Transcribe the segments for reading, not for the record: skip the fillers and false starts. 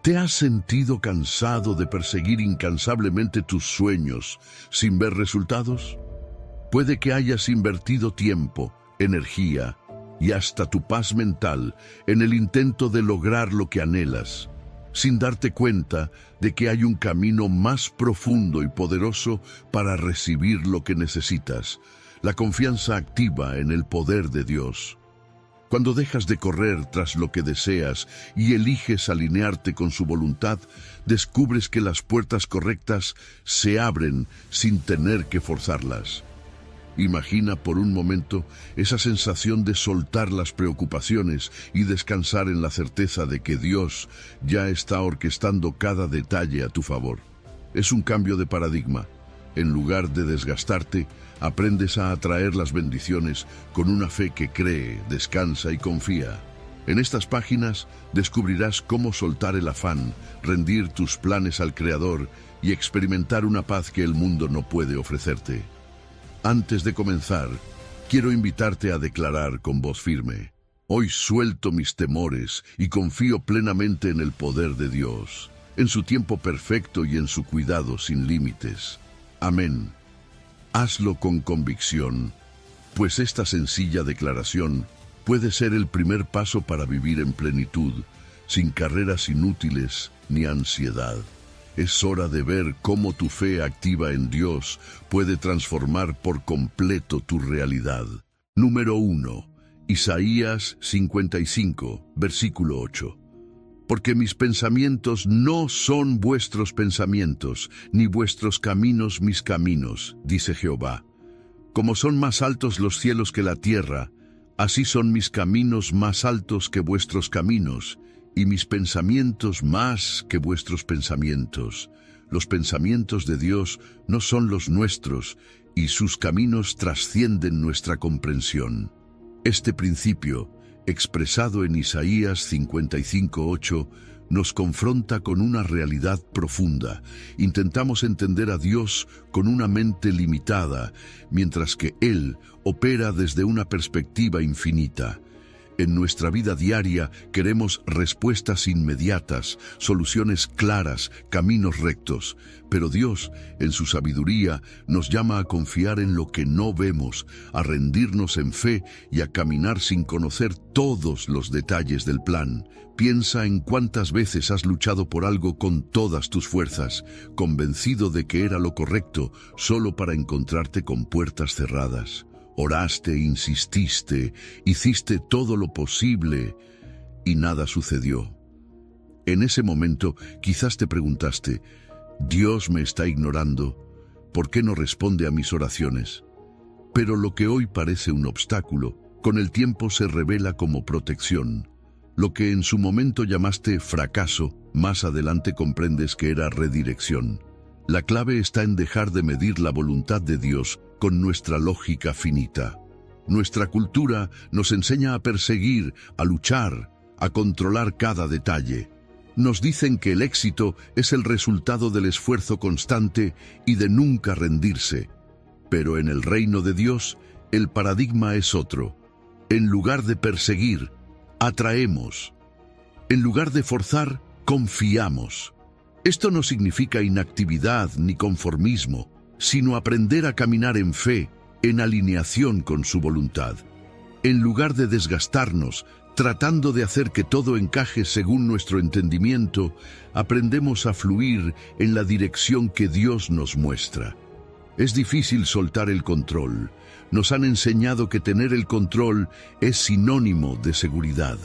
¿Te has sentido cansado de perseguir incansablemente tus sueños sin ver resultados? Puede que hayas invertido tiempo, energía y hasta tu paz mental en el intento de lograr lo que anhelas, sin darte cuenta de que hay un camino más profundo y poderoso para recibir lo que necesitas, la confianza activa en el poder de Dios. Cuando dejas de correr tras lo que deseas y eliges alinearte con su voluntad, descubres que las puertas correctas se abren sin tener que forzarlas. Imagina por un momento esa sensación de soltar las preocupaciones y descansar en la certeza de que Dios ya está orquestando cada detalle a tu favor. Es un cambio de paradigma. En lugar de desgastarte, aprendes a atraer las bendiciones con una fe que cree, descansa y confía. En estas páginas descubrirás cómo soltar el afán, rendir tus planes al Creador y experimentar una paz que el mundo no puede ofrecerte. Antes de comenzar, quiero invitarte a declarar con voz firme: hoy suelto mis temores y confío plenamente en el poder de Dios, en su tiempo perfecto y en su cuidado sin límites. Amén. Hazlo con convicción, pues esta sencilla declaración puede ser el primer paso para vivir en plenitud, sin carreras inútiles ni ansiedad. Es hora de ver cómo tu fe activa en Dios puede transformar por completo tu realidad. Número 1. Isaías 55, versículo 8. Porque mis pensamientos no son vuestros pensamientos, ni vuestros caminos mis caminos, dice Jehová. Como son más altos los cielos que la tierra, así son mis caminos más altos que vuestros caminos, y mis pensamientos más que vuestros pensamientos. Los pensamientos de Dios no son los nuestros, y sus caminos trascienden nuestra comprensión. Este principio, expresado en Isaías 55:8, nos confronta con una realidad profunda. Intentamos entender a Dios con una mente limitada, mientras que Él opera desde una perspectiva infinita. En nuestra vida diaria queremos respuestas inmediatas, soluciones claras, caminos rectos. Pero Dios, en su sabiduría, nos llama a confiar en lo que no vemos, a rendirnos en fe y a caminar sin conocer todos los detalles del plan. Piensa en cuántas veces has luchado por algo con todas tus fuerzas, convencido de que era lo correcto, solo para encontrarte con puertas cerradas. Oraste, insististe, hiciste todo lo posible y nada sucedió. En ese momento quizás te preguntaste: ¿Dios me está ignorando? ¿Por qué no responde a mis oraciones? Pero lo que hoy parece un obstáculo, con el tiempo se revela como protección. Lo que en su momento llamaste fracaso, más adelante comprendes que era redirección. La clave está en dejar de medir la voluntad de Dios con nuestra lógica finita. Nuestra cultura nos enseña a perseguir, a luchar, a controlar cada detalle. Nos dicen que el éxito es el resultado del esfuerzo constante y de nunca rendirse. Pero en el reino de Dios, el paradigma es otro. En lugar de perseguir, atraemos. En lugar de forzar, confiamos. Esto no significa inactividad ni conformismo, sino aprender a caminar en fe, en alineación con su voluntad. En lugar de desgastarnos, tratando de hacer que todo encaje según nuestro entendimiento, aprendemos a fluir en la dirección que Dios nos muestra. Es difícil soltar el control. Nos han enseñado que tener el control es sinónimo de seguridad.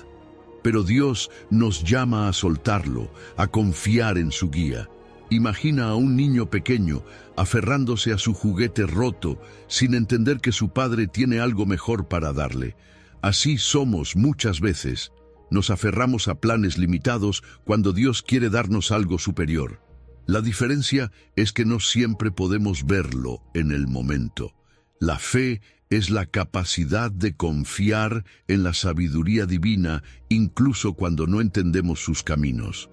Pero Dios nos llama a soltarlo, a confiar en su guía. Imagina a un niño pequeño aferrándose a su juguete roto sin entender que su padre tiene algo mejor para darle. Así somos muchas veces. Nos aferramos a planes limitados cuando Dios quiere darnos algo superior. La diferencia es que no siempre podemos verlo en el momento. La fe es la capacidad de confiar en la sabiduría divina incluso cuando no entendemos sus caminos.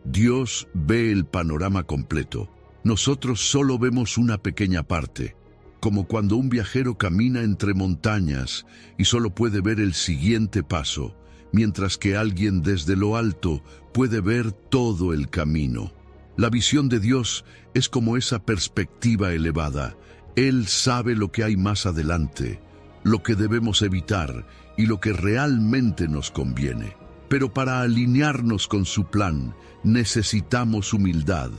Dios ve el panorama completo. Nosotros solo vemos una pequeña parte, como cuando un viajero camina entre montañas y solo puede ver el siguiente paso, mientras que alguien desde lo alto puede ver todo el camino. La visión de Dios es como esa perspectiva elevada. Él sabe lo que hay más adelante, lo que debemos evitar y lo que realmente nos conviene. Pero para alinearnos con su plan, necesitamos humildad.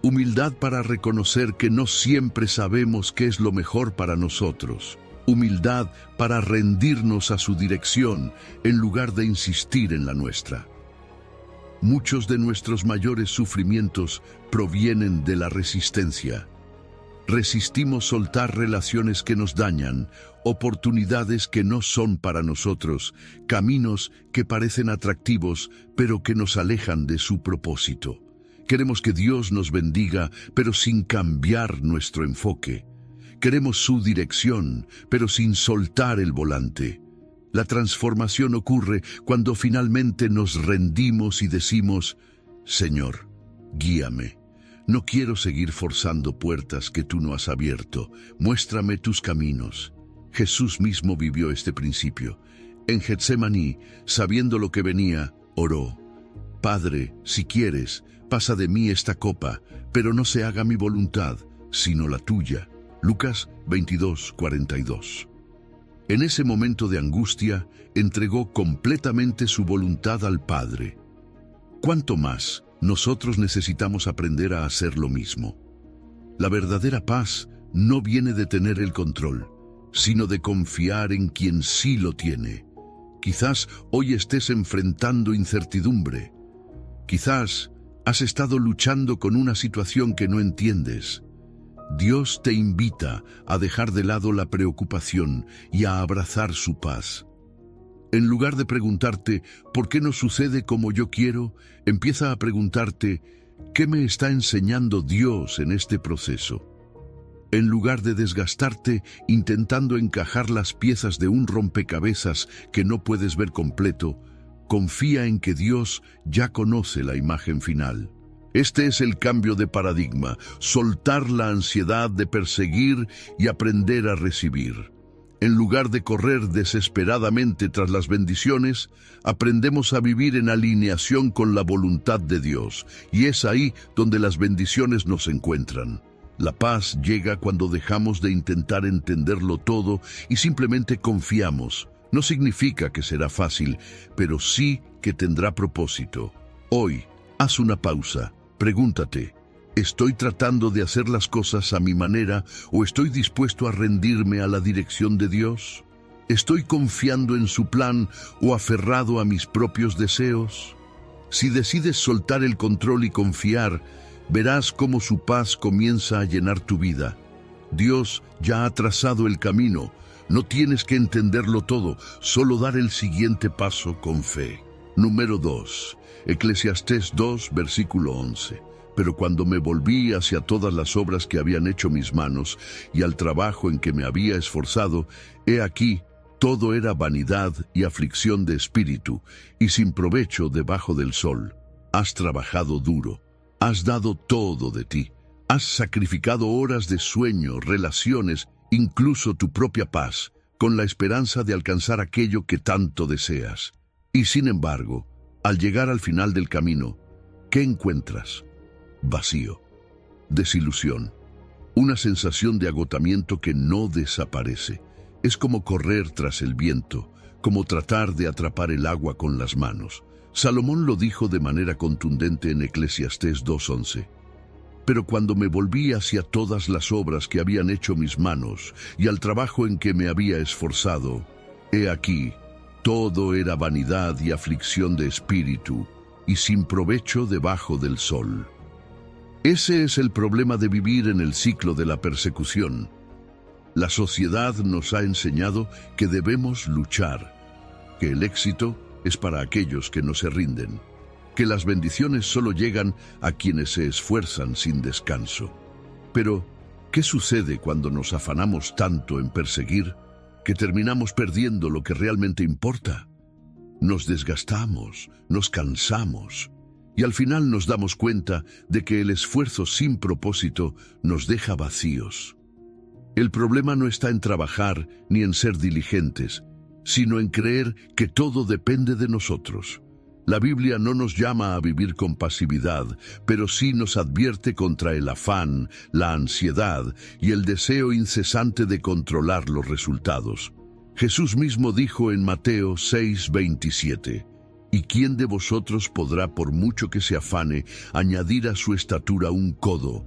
Humildad para reconocer que no siempre sabemos qué es lo mejor para nosotros. Humildad para rendirnos a su dirección en lugar de insistir en la nuestra. Muchos de nuestros mayores sufrimientos provienen de la resistencia. Resistimos soltar relaciones que nos dañan, oportunidades que no son para nosotros, caminos que parecen atractivos, pero que nos alejan de su propósito. Queremos que Dios nos bendiga, pero sin cambiar nuestro enfoque. Queremos su dirección, pero sin soltar el volante. La transformación ocurre cuando finalmente nos rendimos y decimos: Señor, guíame. No quiero seguir forzando puertas que tú no has abierto. Muéstrame tus caminos. Jesús mismo vivió este principio. En Getsemaní, sabiendo lo que venía, oró: Padre, si quieres, pasa de mí esta copa, pero no se haga mi voluntad, sino la tuya. Lucas 22:42. En ese momento de angustia, entregó completamente su voluntad al Padre. ¿Cuánto más nosotros necesitamos aprender a hacer lo mismo? La verdadera paz no viene de tener el control, sino de confiar en quien sí lo tiene. Quizás hoy estés enfrentando incertidumbre. Quizás has estado luchando con una situación que no entiendes. Dios te invita a dejar de lado la preocupación y a abrazar su paz. En lugar de preguntarte ¿por qué no sucede como yo quiero?, empieza a preguntarte ¿qué me está enseñando Dios en este proceso? En lugar de desgastarte intentando encajar las piezas de un rompecabezas que no puedes ver completo, confía en que Dios ya conoce la imagen final. Este es el cambio de paradigma: soltar la ansiedad de perseguir y aprender a recibir. En lugar de correr desesperadamente tras las bendiciones, aprendemos a vivir en alineación con la voluntad de Dios, y es ahí donde las bendiciones nos encuentran. La paz llega cuando dejamos de intentar entenderlo todo y simplemente confiamos. No significa que será fácil, pero sí que tendrá propósito. Hoy, haz una pausa. Pregúntate: ¿estoy tratando de hacer las cosas a mi manera o estoy dispuesto a rendirme a la dirección de Dios? ¿Estoy confiando en su plan o aferrado a mis propios deseos? Si decides soltar el control y confiar, verás cómo su paz comienza a llenar tu vida. Dios ya ha trazado el camino. No tienes que entenderlo todo, solo dar el siguiente paso con fe. Número 2. Eclesiastés 2, versículo 11. Pero cuando me volví hacia todas las obras que habían hecho mis manos y al trabajo en que me había esforzado, he aquí, todo era vanidad y aflicción de espíritu, y sin provecho debajo del sol. Has trabajado duro, has dado todo de ti, has sacrificado horas de sueño, relaciones, incluso tu propia paz, con la esperanza de alcanzar aquello que tanto deseas. Y sin embargo, al llegar al final del camino, ¿qué encuentras? Vacío, desilusión, una sensación de agotamiento que no desaparece. Es como correr tras el viento, como tratar de atrapar el agua con las manos. Salomón lo dijo de manera contundente en Eclesiastés 2:11. Pero cuando me volví hacia todas las obras que habían hecho mis manos y al trabajo en que me había esforzado, he aquí, todo era vanidad y aflicción de espíritu, y sin provecho debajo del sol. Ese es el problema de vivir en el ciclo de la persecución. La sociedad nos ha enseñado que debemos luchar, que el éxito es para aquellos que no se rinden, que las bendiciones solo llegan a quienes se esfuerzan sin descanso. Pero, ¿qué sucede cuando nos afanamos tanto en perseguir que terminamos perdiendo lo que realmente importa? Nos desgastamos, nos cansamos, y al final nos damos cuenta de que el esfuerzo sin propósito nos deja vacíos. El problema no está en trabajar ni en ser diligentes. sino en creer que todo depende de nosotros. La Biblia no nos llama a vivir con pasividad, pero sí nos advierte contra el afán, la ansiedad y el deseo incesante de controlar los resultados. Jesús mismo dijo en Mateo 6:27, ¿y quién de vosotros podrá, por mucho que se afane, añadir a su estatura un codo?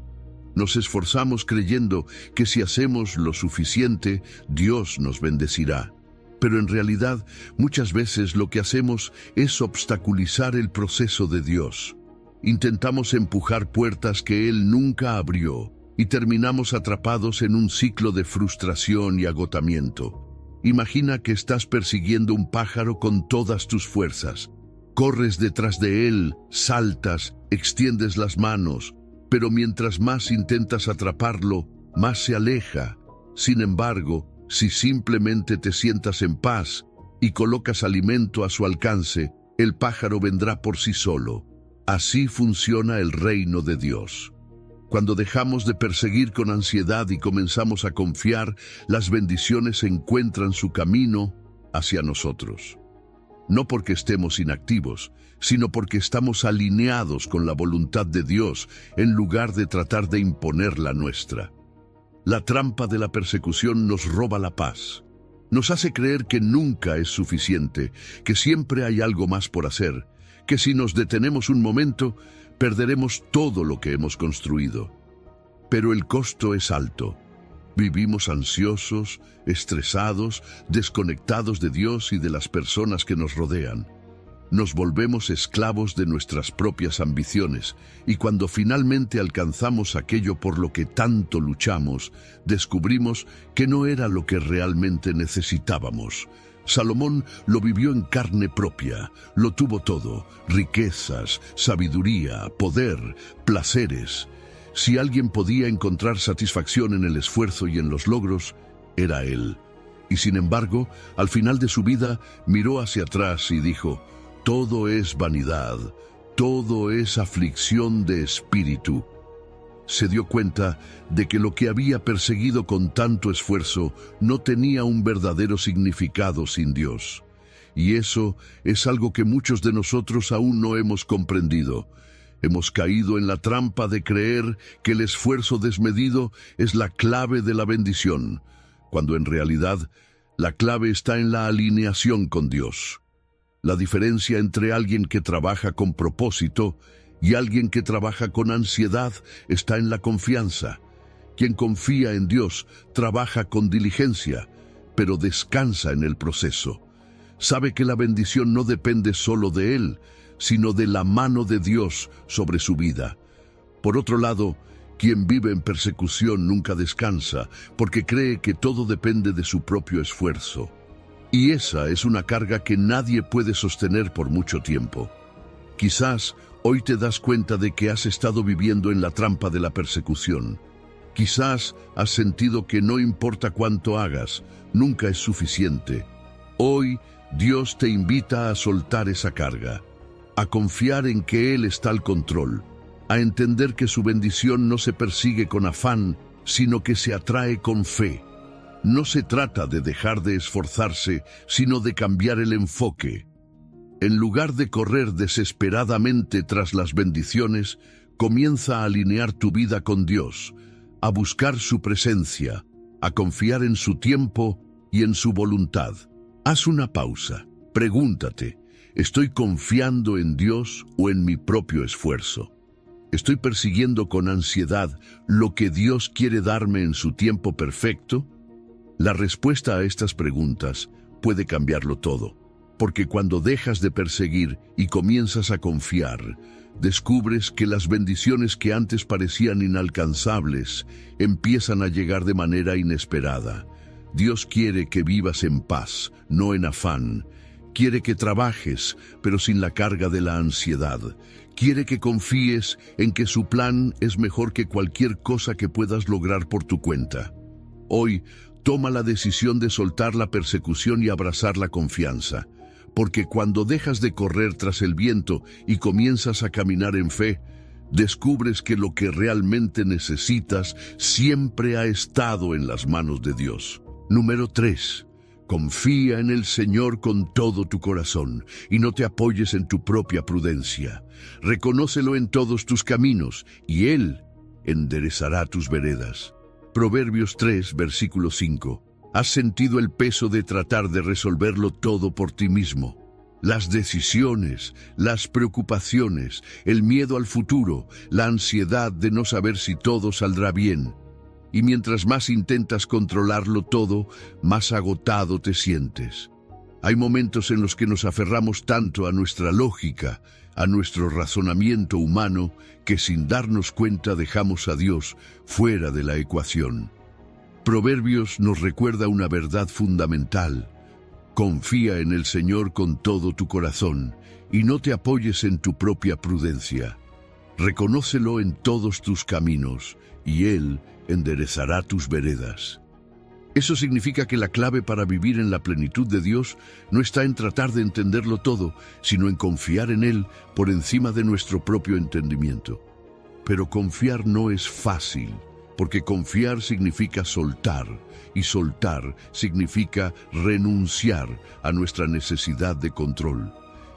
Nos esforzamos creyendo que si hacemos lo suficiente, Dios nos bendecirá. Pero en realidad, muchas veces lo que hacemos es obstaculizar el proceso de Dios. Intentamos empujar puertas que Él nunca abrió y terminamos atrapados en un ciclo de frustración y agotamiento. Imagina que estás persiguiendo un pájaro con todas tus fuerzas. Corres detrás de él, saltas, extiendes las manos, pero mientras más intentas atraparlo, más se aleja. Sin embargo, si simplemente te sientas en paz y colocas alimento a su alcance, el pájaro vendrá por sí solo. Así funciona el reino de Dios. Cuando dejamos de perseguir con ansiedad y comenzamos a confiar, las bendiciones encuentran su camino hacia nosotros. No porque estemos inactivos, sino porque estamos alineados con la voluntad de Dios en lugar de tratar de imponer la nuestra. La trampa de la persecución nos roba la paz. Nos hace creer que nunca es suficiente, que siempre hay algo más por hacer, que si nos detenemos un momento, perderemos todo lo que hemos construido. Pero el costo es alto. Vivimos ansiosos, estresados, desconectados de Dios y de las personas que nos rodean. Nos volvemos esclavos de nuestras propias ambiciones y cuando finalmente alcanzamos aquello por lo que tanto luchamos, descubrimos que no era lo que realmente necesitábamos. Salomón lo vivió en carne propia, lo tuvo todo: riquezas, sabiduría, poder, placeres. Si alguien podía encontrar satisfacción en el esfuerzo y en los logros, era él. Y sin embargo, al final de su vida, miró hacia atrás y dijo: todo es vanidad, todo es aflicción de espíritu. Se dio cuenta de que lo que había perseguido con tanto esfuerzo no tenía un verdadero significado sin Dios. Y eso es algo que muchos de nosotros aún no hemos comprendido. Hemos caído en la trampa de creer que el esfuerzo desmedido es la clave de la bendición, cuando en realidad la clave está en la alineación con Dios. La diferencia entre alguien que trabaja con propósito y alguien que trabaja con ansiedad está en la confianza. Quien confía en Dios trabaja con diligencia, pero descansa en el proceso. Sabe que la bendición no depende solo de él, sino de la mano de Dios sobre su vida. Por otro lado, quien vive en persecución nunca descansa, porque cree que todo depende de su propio esfuerzo. Y esa es una carga que nadie puede sostener por mucho tiempo. Quizás hoy te das cuenta de que has estado viviendo en la trampa de la persecución. Quizás has sentido que no importa cuánto hagas, nunca es suficiente. Hoy Dios te invita a soltar esa carga, a confiar en que Él está al control, a entender que su bendición no se persigue con afán, sino que se atrae con fe. No se trata de dejar de esforzarse, sino de cambiar el enfoque. En lugar de correr desesperadamente tras las bendiciones, comienza a alinear tu vida con Dios, a buscar su presencia, a confiar en su tiempo y en su voluntad. Haz una pausa, pregúntate: ¿estoy confiando en Dios o en mi propio esfuerzo? ¿Estoy persiguiendo con ansiedad lo que Dios quiere darme en su tiempo perfecto? La respuesta a estas preguntas puede cambiarlo todo, porque cuando dejas de perseguir y comienzas a confiar, descubres que las bendiciones que antes parecían inalcanzables empiezan a llegar de manera inesperada. Dios quiere que vivas en paz, no en afán. Quiere que trabajes, pero sin la carga de la ansiedad. Quiere que confíes en que su plan es mejor que cualquier cosa que puedas lograr por tu cuenta. Hoy, toma la decisión de soltar la persecución y abrazar la confianza, porque cuando dejas de correr tras el viento y comienzas a caminar en fe, descubres que lo que realmente necesitas siempre ha estado en las manos de Dios. Número 3. Confía en el Señor con todo tu corazón y no te apoyes en tu propia prudencia. Reconócelo en todos tus caminos y Él enderezará tus veredas. Proverbios 3, versículo 5. ¿Has sentido el peso de tratar de resolverlo todo por ti mismo? Las decisiones, las preocupaciones, el miedo al futuro, la ansiedad de no saber si todo saldrá bien. Y mientras más intentas controlarlo todo, más agotado te sientes. Hay momentos en los que nos aferramos tanto a nuestra lógica, a nuestro razonamiento humano, que sin darnos cuenta dejamos a Dios fuera de la ecuación. Proverbios nos recuerda una verdad fundamental. Confía en el Señor con todo tu corazón y no te apoyes en tu propia prudencia. Reconócelo en todos tus caminos y Él enderezará tus veredas. Eso significa que la clave para vivir en la plenitud de Dios no está en tratar de entenderlo todo, sino en confiar en Él por encima de nuestro propio entendimiento. Pero confiar no es fácil, porque confiar significa soltar, y soltar significa renunciar a nuestra necesidad de control.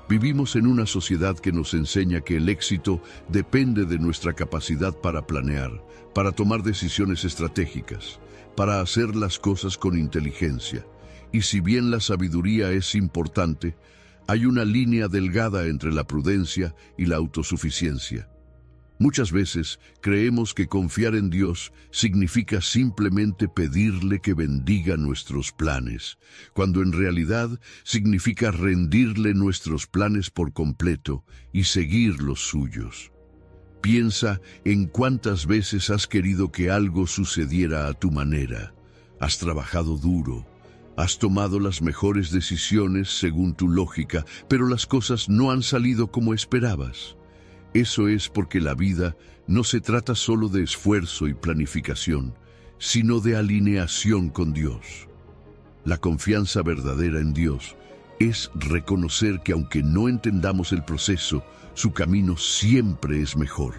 Vivimos en una sociedad que nos enseña que el éxito depende de nuestra capacidad para planear, para tomar decisiones estratégicas, para hacer las cosas con inteligencia. Y si bien la sabiduría es importante, hay una línea delgada entre la prudencia y la autosuficiencia. Muchas veces creemos que confiar en Dios significa simplemente pedirle que bendiga nuestros planes, cuando en realidad significa rendirle nuestros planes por completo y seguir los suyos. Piensa en cuántas veces has querido que algo sucediera a tu manera. Has trabajado duro, has tomado las mejores decisiones según tu lógica, pero las cosas no han salido como esperabas. Eso es porque la vida no se trata solo de esfuerzo y planificación, sino de alineación con Dios. La confianza verdadera en Dios es reconocer que aunque no entendamos el proceso, su camino siempre es mejor.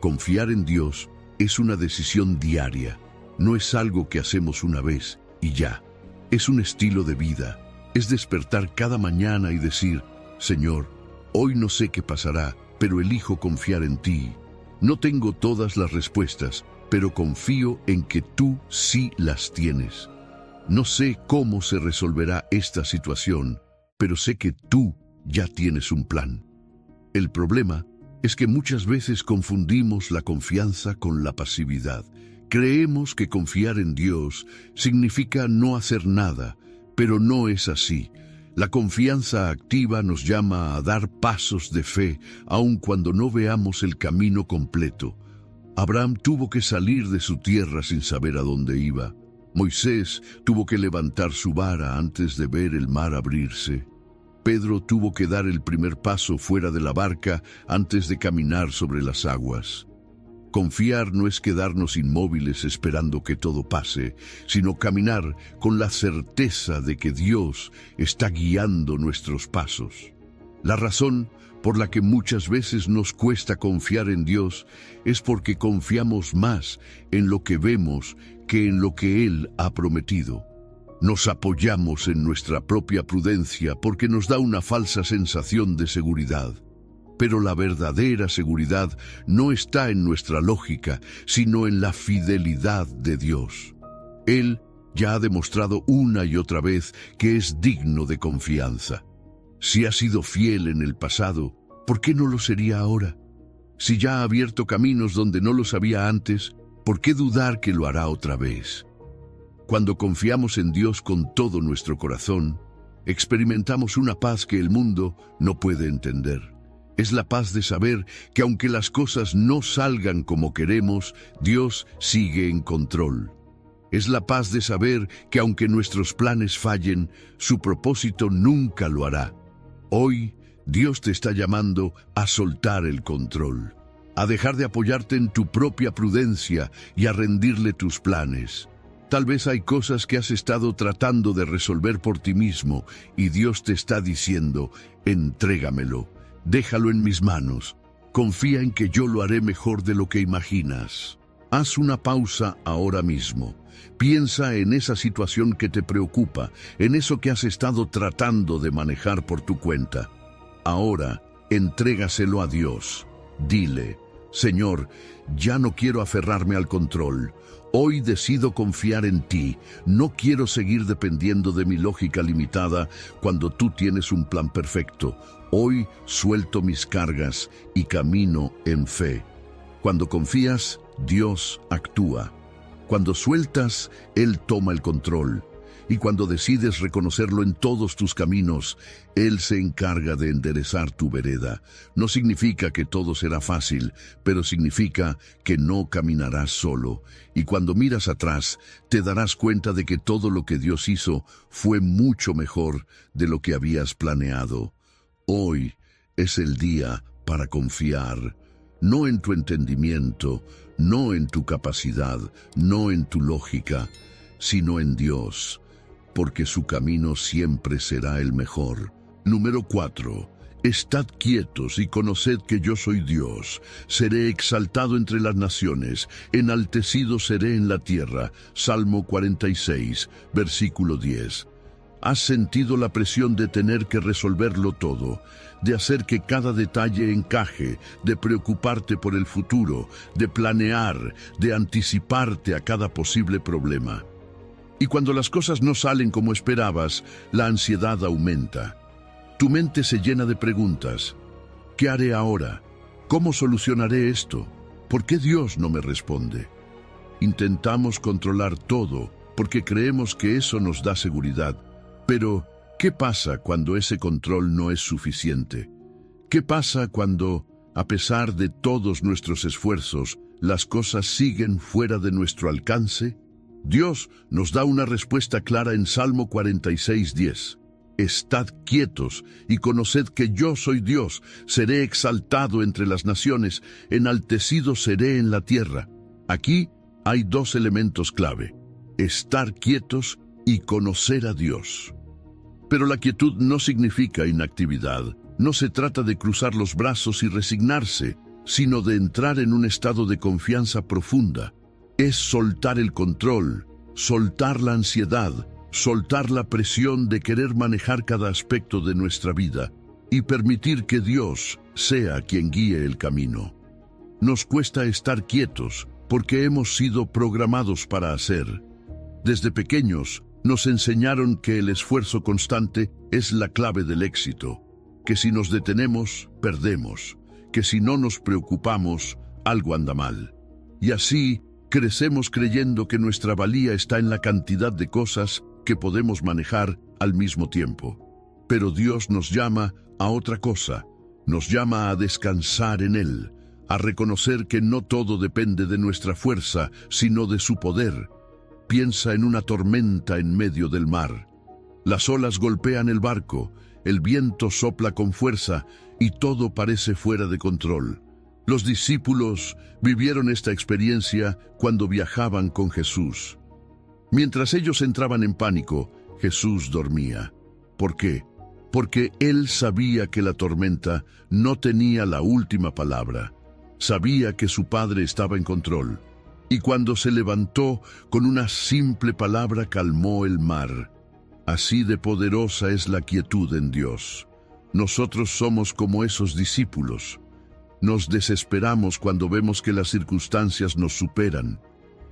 Confiar en Dios es una decisión diaria, no es algo que hacemos una vez y ya. Es un estilo de vida, es despertar cada mañana y decir, Señor, hoy no sé qué pasará, pero elijo confiar en ti. No tengo todas las respuestas, pero confío en que tú sí las tienes. No sé cómo se resolverá esta situación, pero sé que tú ya tienes un plan. El problema es que muchas veces confundimos la confianza con la pasividad. Creemos que confiar en Dios significa no hacer nada, pero no es así. La confianza activa nos llama a dar pasos de fe, aun cuando no veamos el camino completo. Abraham tuvo que salir de su tierra sin saber a dónde iba. Moisés tuvo que levantar su vara antes de ver el mar abrirse. Pedro tuvo que dar el primer paso fuera de la barca antes de caminar sobre las aguas. Confiar no es quedarnos inmóviles esperando que todo pase, sino caminar con la certeza de que Dios está guiando nuestros pasos. La razón por la que muchas veces nos cuesta confiar en Dios es porque confiamos más en lo que vemos que en lo que Él ha prometido. Nos apoyamos en nuestra propia prudencia porque nos da una falsa sensación de seguridad. Pero la verdadera seguridad no está en nuestra lógica, sino en la fidelidad de Dios. Él ya ha demostrado una y otra vez que es digno de confianza. Si ha sido fiel en el pasado, ¿por qué no lo sería ahora? Si ya ha abierto caminos donde no los había antes, ¿por qué dudar que lo hará otra vez? Cuando confiamos en Dios con todo nuestro corazón, experimentamos una paz que el mundo no puede entender. Es la paz de saber que aunque las cosas no salgan como queremos, Dios sigue en control. Es la paz de saber que aunque nuestros planes fallen, su propósito nunca lo hará. Hoy, Dios te está llamando a soltar el control, a dejar de apoyarte en tu propia prudencia y a rendirle tus planes. Tal vez hay cosas que has estado tratando de resolver por ti mismo y Dios te está diciendo, entrégamelo, déjalo en mis manos, confía en que yo lo haré mejor de lo que imaginas. Haz una pausa ahora mismo. Piensa en esa situación que te preocupa, en eso que has estado tratando de manejar por tu cuenta. Ahora, entrégaselo a Dios. Dile: Señor, ya no quiero aferrarme al control. Hoy decido confiar en ti. No quiero seguir dependiendo de mi lógica limitada cuando tú tienes un plan perfecto. Hoy suelto mis cargas y camino en fe. Cuando confías, Dios actúa. Cuando sueltas, Él toma el control. Y cuando decides reconocerlo en todos tus caminos, Él se encarga de enderezar tu vereda. No significa que todo será fácil, pero significa que no caminarás solo. Y cuando miras atrás, te darás cuenta de que todo lo que Dios hizo fue mucho mejor de lo que habías planeado. Hoy es el día para confiar, no en tu entendimiento, no en tu capacidad, no en tu lógica, sino en Dios, porque su camino siempre será el mejor. Número 4. Estad quietos y conoced que yo soy Dios. Seré exaltado entre las naciones, enaltecido seré en la tierra. Salmo 46, versículo 10. ¿Has sentido la presión de tener que resolverlo todo, de hacer que cada detalle encaje, de preocuparte por el futuro, de planear, de anticiparte a cada posible problema? Y cuando las cosas no salen como esperabas, la ansiedad aumenta. Tu mente se llena de preguntas. ¿Qué haré ahora? ¿Cómo solucionaré esto? ¿Por qué Dios no me responde? Intentamos controlar todo porque creemos que eso nos da seguridad. Pero, ¿qué pasa cuando ese control no es suficiente? ¿Qué pasa cuando, a pesar de todos nuestros esfuerzos, las cosas siguen fuera de nuestro alcance? Dios nos da una respuesta clara en Salmo 46:10. Estad quietos y conoced que yo soy Dios. Seré exaltado entre las naciones, enaltecido seré en la tierra. Aquí hay dos elementos clave: estar quietos y conocer a Dios. Pero la quietud no significa inactividad. No se trata de cruzar los brazos y resignarse, sino de entrar en un estado de confianza profunda. Es soltar el control, soltar la ansiedad, soltar la presión de querer manejar cada aspecto de nuestra vida y permitir que Dios sea quien guíe el camino. Nos cuesta estar quietos porque hemos sido programados para hacer. Desde pequeños, nos enseñaron que el esfuerzo constante es la clave del éxito, que si nos detenemos, perdemos, que si no nos preocupamos, algo anda mal. Y así, crecemos creyendo que nuestra valía está en la cantidad de cosas que podemos manejar al mismo tiempo. Pero Dios nos llama a otra cosa, nos llama a descansar en Él, a reconocer que no todo depende de nuestra fuerza, sino de su poder. Piensa en una tormenta en medio del mar. Las olas golpean el barco, el viento sopla con fuerza y todo parece fuera de control. Los discípulos vivieron esta experiencia cuando viajaban con Jesús. Mientras ellos entraban en pánico, Jesús dormía. ¿Por qué? Porque Él sabía que la tormenta no tenía la última palabra. Sabía que su Padre estaba en control. Y cuando se levantó, con una simple palabra calmó el mar. Así de poderosa es la quietud en Dios. Nosotros somos como esos discípulos. Nos desesperamos cuando vemos que las circunstancias nos superan.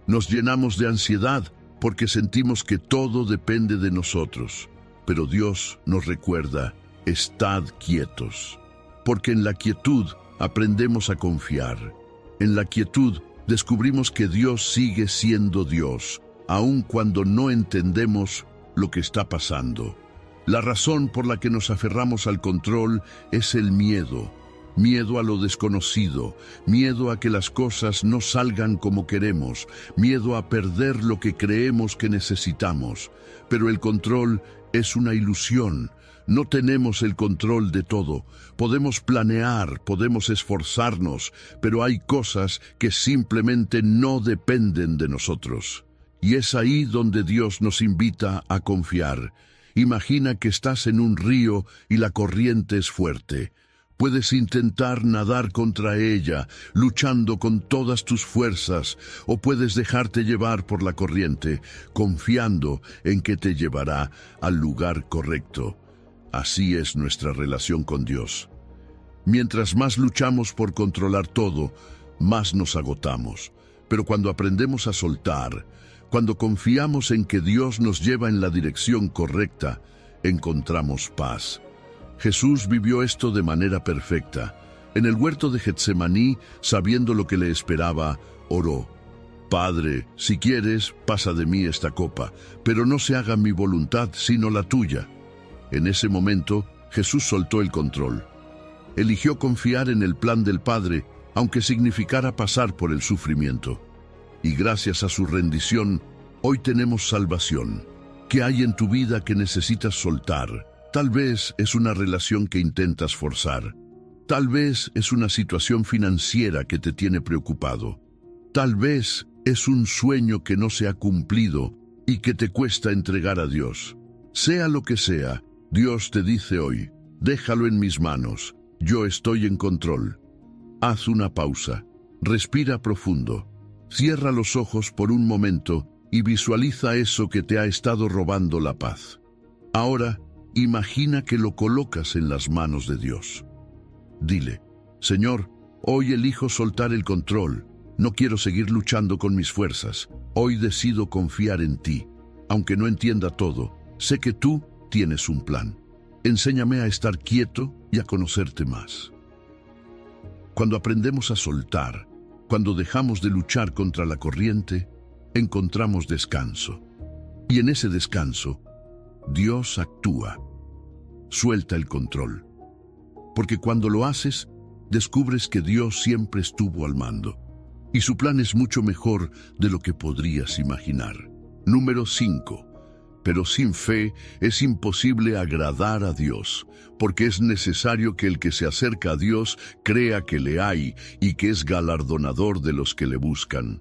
Nos llenamos de ansiedad porque sentimos que todo depende de nosotros. Pero Dios nos recuerda: estad quietos. Porque en la quietud aprendemos a confiar. En la quietud descubrimos que Dios sigue siendo Dios, aun cuando no entendemos lo que está pasando. La razón por la que nos aferramos al control es el miedo. Miedo a lo desconocido, miedo a que las cosas no salgan como queremos, miedo a perder lo que creemos que necesitamos. Pero el control es una ilusión. No tenemos el control de todo. Podemos planear, podemos esforzarnos, pero hay cosas que simplemente no dependen de nosotros. Y es ahí donde Dios nos invita a confiar. Imagina que estás en un río y la corriente es fuerte. Puedes intentar nadar contra ella, luchando con todas tus fuerzas, o puedes dejarte llevar por la corriente, confiando en que te llevará al lugar correcto. Así es nuestra relación con Dios. Mientras más luchamos por controlar todo, más nos agotamos. Pero cuando aprendemos a soltar, cuando confiamos en que Dios nos lleva en la dirección correcta, encontramos paz. Jesús vivió esto de manera perfecta. En el huerto de Getsemaní, sabiendo lo que le esperaba, oró: Padre, si quieres, pasa de mí esta copa, pero no se haga mi voluntad sino la tuya. En ese momento, Jesús soltó el control. Eligió confiar en el plan del Padre, aunque significara pasar por el sufrimiento. Y gracias a su rendición, hoy tenemos salvación. ¿Qué hay en tu vida que necesitas soltar? Tal vez es una relación que intentas forzar. Tal vez es una situación financiera que te tiene preocupado. Tal vez es un sueño que no se ha cumplido y que te cuesta entregar a Dios. Sea lo que sea, Dios te dice hoy: déjalo en mis manos, yo estoy en control. Haz una pausa, respira profundo, cierra los ojos por un momento y visualiza eso que te ha estado robando la paz. Ahora, imagina que lo colocas en las manos de Dios. Dile: Señor, hoy elijo soltar el control. No quiero seguir luchando con mis fuerzas. Hoy decido confiar en ti. Aunque no entienda todo, sé que tú tienes un plan. Enséñame a estar quieto y a conocerte más. Cuando aprendemos a soltar, cuando dejamos de luchar contra la corriente, encontramos descanso. Y en ese descanso, Dios actúa. Suelta el control. Porque cuando lo haces, descubres que Dios siempre estuvo al mando. Y su plan es mucho mejor de lo que podrías imaginar. Número 5. Pero sin fe es imposible agradar a Dios, porque es necesario que el que se acerca a Dios crea que le hay y que es galardonador de los que le buscan.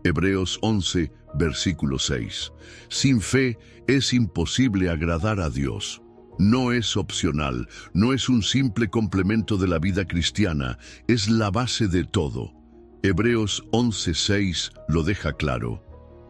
Hebreos 11, versículo 6. Sin fe es imposible agradar a Dios. No es opcional, no es un simple complemento de la vida cristiana, es la base de todo. Hebreos 11:6 lo deja claro.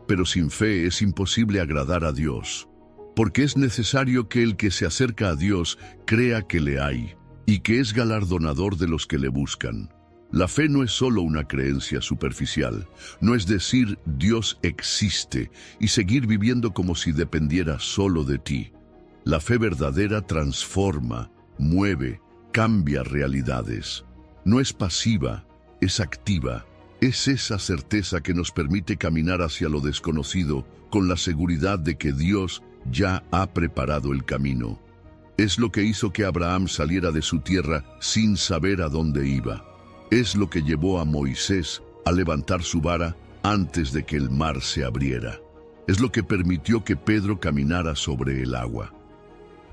Pero sin fe es imposible agradar a Dios, porque es necesario que el que se acerca a Dios crea que le hay y que es galardonador de los que le buscan. La fe no es solo una creencia superficial, no es decir Dios existe y seguir viviendo como si dependiera solo de ti. La fe verdadera transforma, mueve, cambia realidades. No es pasiva, es activa. Es esa certeza que nos permite caminar hacia lo desconocido con la seguridad de que Dios ya ha preparado el camino. Es lo que hizo que Abraham saliera de su tierra sin saber a dónde iba. Es lo que llevó a Moisés a levantar su vara antes de que el mar se abriera. Es lo que permitió que Pedro caminara sobre el agua.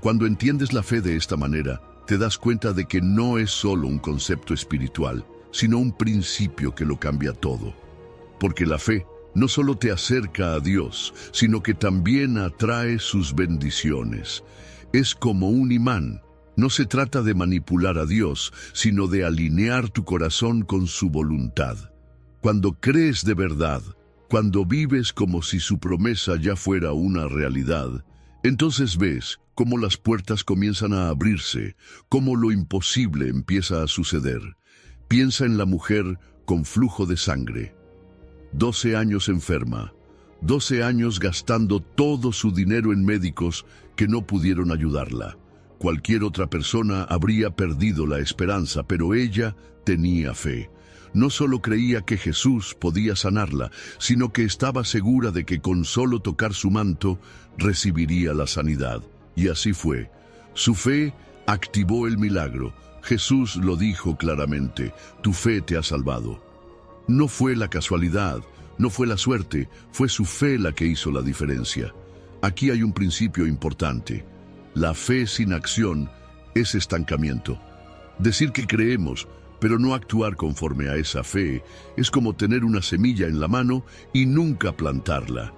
Cuando entiendes la fe de esta manera, te das cuenta de que no es solo un concepto espiritual, sino un principio que lo cambia todo. Porque la fe no solo te acerca a Dios, sino que también atrae sus bendiciones. Es como un imán. No se trata de manipular a Dios, sino de alinear tu corazón con su voluntad. Cuando crees de verdad, cuando vives como si su promesa ya fuera una realidad, entonces ves cómo las puertas comienzan a abrirse, cómo lo imposible empieza a suceder. Piensa en la mujer con flujo de sangre. 12 años enferma, 12 años gastando todo su dinero en médicos que no pudieron ayudarla. Cualquier otra persona habría perdido la esperanza, pero ella tenía fe. No solo creía que Jesús podía sanarla, sino que estaba segura de que con solo tocar su manto recibiría la sanidad. Y así fue. Su fe activó el milagro. Jesús lo dijo claramente: tu fe te ha salvado. No fue la casualidad, no fue la suerte, fue su fe la que hizo la diferencia. Aquí hay un principio importante. La fe sin acción es estancamiento. Decir que creemos, pero no actuar conforme a esa fe, es como tener una semilla en la mano y nunca plantarla.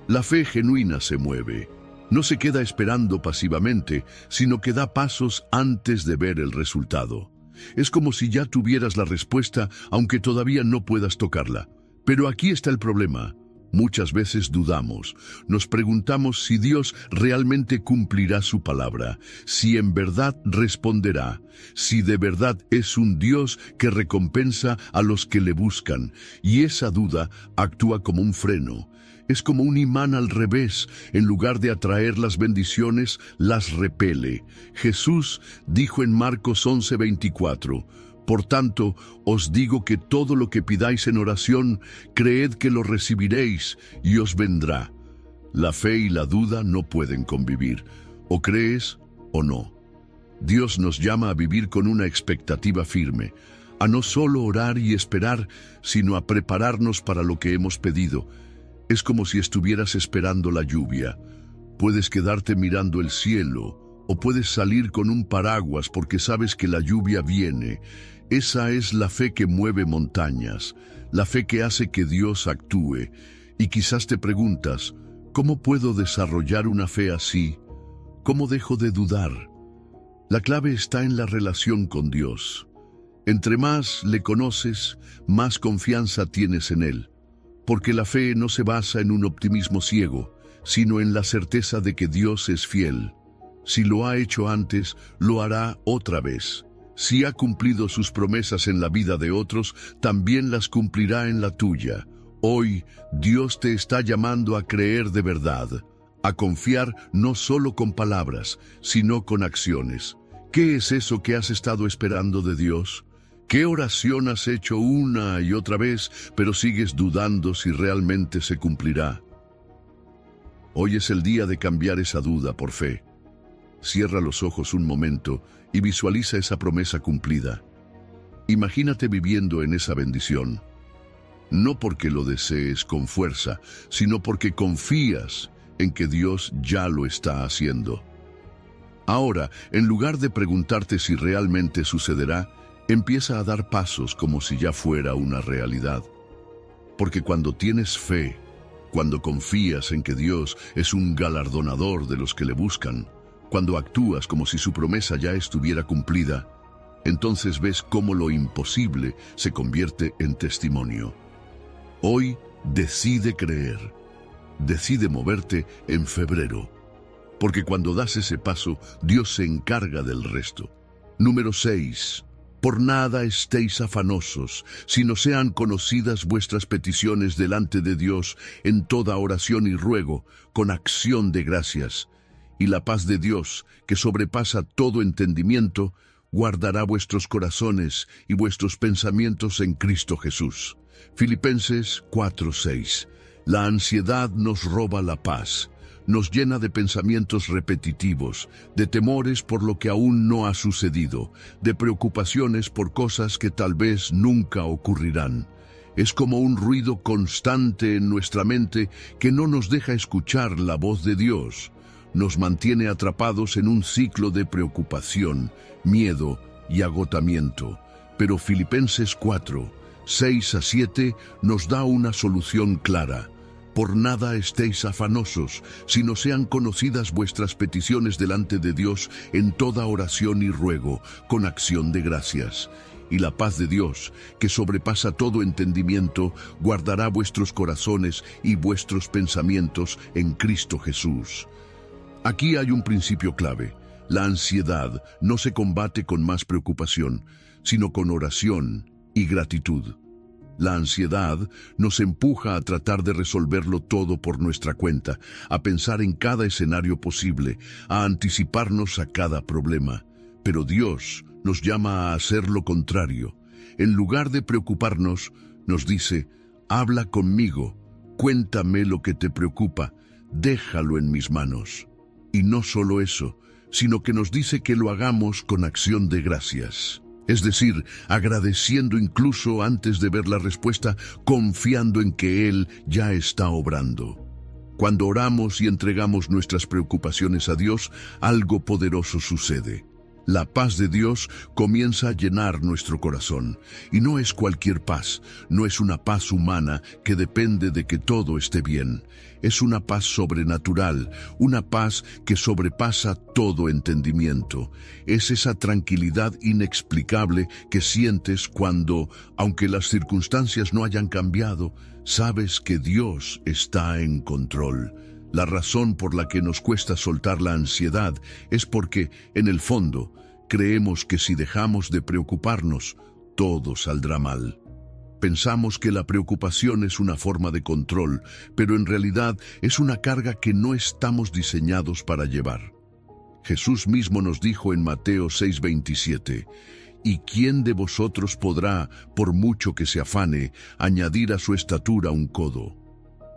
La fe genuina se mueve. No se queda esperando pasivamente, sino que da pasos antes de ver el resultado. Es como si ya tuvieras la respuesta, aunque todavía no puedas tocarla. Pero aquí está el problema. Muchas veces dudamos, nos preguntamos si Dios realmente cumplirá su palabra, si en verdad responderá, si de verdad es un Dios que recompensa a los que le buscan, y esa duda actúa como un freno. Es como un imán al revés, en lugar de atraer las bendiciones, las repele. Jesús dijo en Marcos 11:24, por tanto, os digo que todo lo que pidáis en oración, creed que lo recibiréis y os vendrá. La fe y la duda no pueden convivir, o crees o no. Dios nos llama a vivir con una expectativa firme, a no solo orar y esperar, sino a prepararnos para lo que hemos pedido. Es como si estuvieras esperando la lluvia. Puedes quedarte mirando el cielo, o puedes salir con un paraguas porque sabes que la lluvia viene. Esa es la fe que mueve montañas, la fe que hace que Dios actúe. Y quizás te preguntas, ¿cómo puedo desarrollar una fe así? ¿Cómo dejo de dudar? La clave está en la relación con Dios. Entre más le conoces, más confianza tienes en Él. Porque la fe no se basa en un optimismo ciego, sino en la certeza de que Dios es fiel. Si lo ha hecho antes, lo hará otra vez. Si ha cumplido sus promesas en la vida de otros, también las cumplirá en la tuya. Hoy, Dios te está llamando a creer de verdad, a confiar no solo con palabras, sino con acciones. ¿Qué es eso que has estado esperando de Dios? ¿Qué oración has hecho una y otra vez, pero sigues dudando si realmente se cumplirá? Hoy es el día de cambiar esa duda por fe. Cierra los ojos un momento y visualiza esa promesa cumplida. Imagínate viviendo en esa bendición. No porque lo desees con fuerza, sino porque confías en que Dios ya lo está haciendo. Ahora, en lugar de preguntarte si realmente sucederá, empieza a dar pasos como si ya fuera una realidad. Porque cuando tienes fe, cuando confías en que Dios es un galardonador de los que le buscan, cuando actúas como si su promesa ya estuviera cumplida, entonces ves cómo lo imposible se convierte en testimonio. Hoy decide creer, decide moverte en febrero, porque cuando das ese paso, Dios se encarga del resto. Número 6. Por nada estéis afanosos, sino sean conocidas vuestras peticiones delante de Dios en toda oración y ruego, con acción de gracias. Y la paz de Dios, que sobrepasa todo entendimiento, guardará vuestros corazones y vuestros pensamientos en Cristo Jesús. Filipenses 4:6. La ansiedad nos roba la paz, nos llena de pensamientos repetitivos, de temores por lo que aún no ha sucedido, de preocupaciones por cosas que tal vez nunca ocurrirán. Es como un ruido constante en nuestra mente que no nos deja escuchar la voz de Dios. Nos mantiene atrapados en un ciclo de preocupación, miedo y agotamiento. Pero Filipenses 4:6-7 nos da una solución clara. Por nada estéis afanosos, sino sean conocidas vuestras peticiones delante de Dios en toda oración y ruego, con acción de gracias. Y la paz de Dios, que sobrepasa todo entendimiento, guardará vuestros corazones y vuestros pensamientos en Cristo Jesús. Aquí hay un principio clave. La ansiedad no se combate con más preocupación, sino con oración y gratitud. La ansiedad nos empuja a tratar de resolverlo todo por nuestra cuenta, a pensar en cada escenario posible, a anticiparnos a cada problema. Pero Dios nos llama a hacer lo contrario. En lugar de preocuparnos, nos dice, habla conmigo, cuéntame lo que te preocupa, déjalo en mis manos. Y no solo eso, sino que nos dice que lo hagamos con acción de gracias. Es decir, agradeciendo incluso antes de ver la respuesta, confiando en que Él ya está obrando. Cuando oramos y entregamos nuestras preocupaciones a Dios, algo poderoso sucede. La paz de Dios comienza a llenar nuestro corazón. Y no es cualquier paz, no es una paz humana que depende de que todo esté bien. Es una paz sobrenatural, una paz que sobrepasa todo entendimiento. Es esa tranquilidad inexplicable que sientes cuando, aunque las circunstancias no hayan cambiado, sabes que Dios está en control. La razón por la que nos cuesta soltar la ansiedad es porque, en el fondo, creemos que si dejamos de preocuparnos, todo saldrá mal. Pensamos que la preocupación es una forma de control, pero en realidad es una carga que no estamos diseñados para llevar. Jesús mismo nos dijo en Mateo 6:27, ¿y quién de vosotros podrá, por mucho que se afane, añadir a su estatura un codo?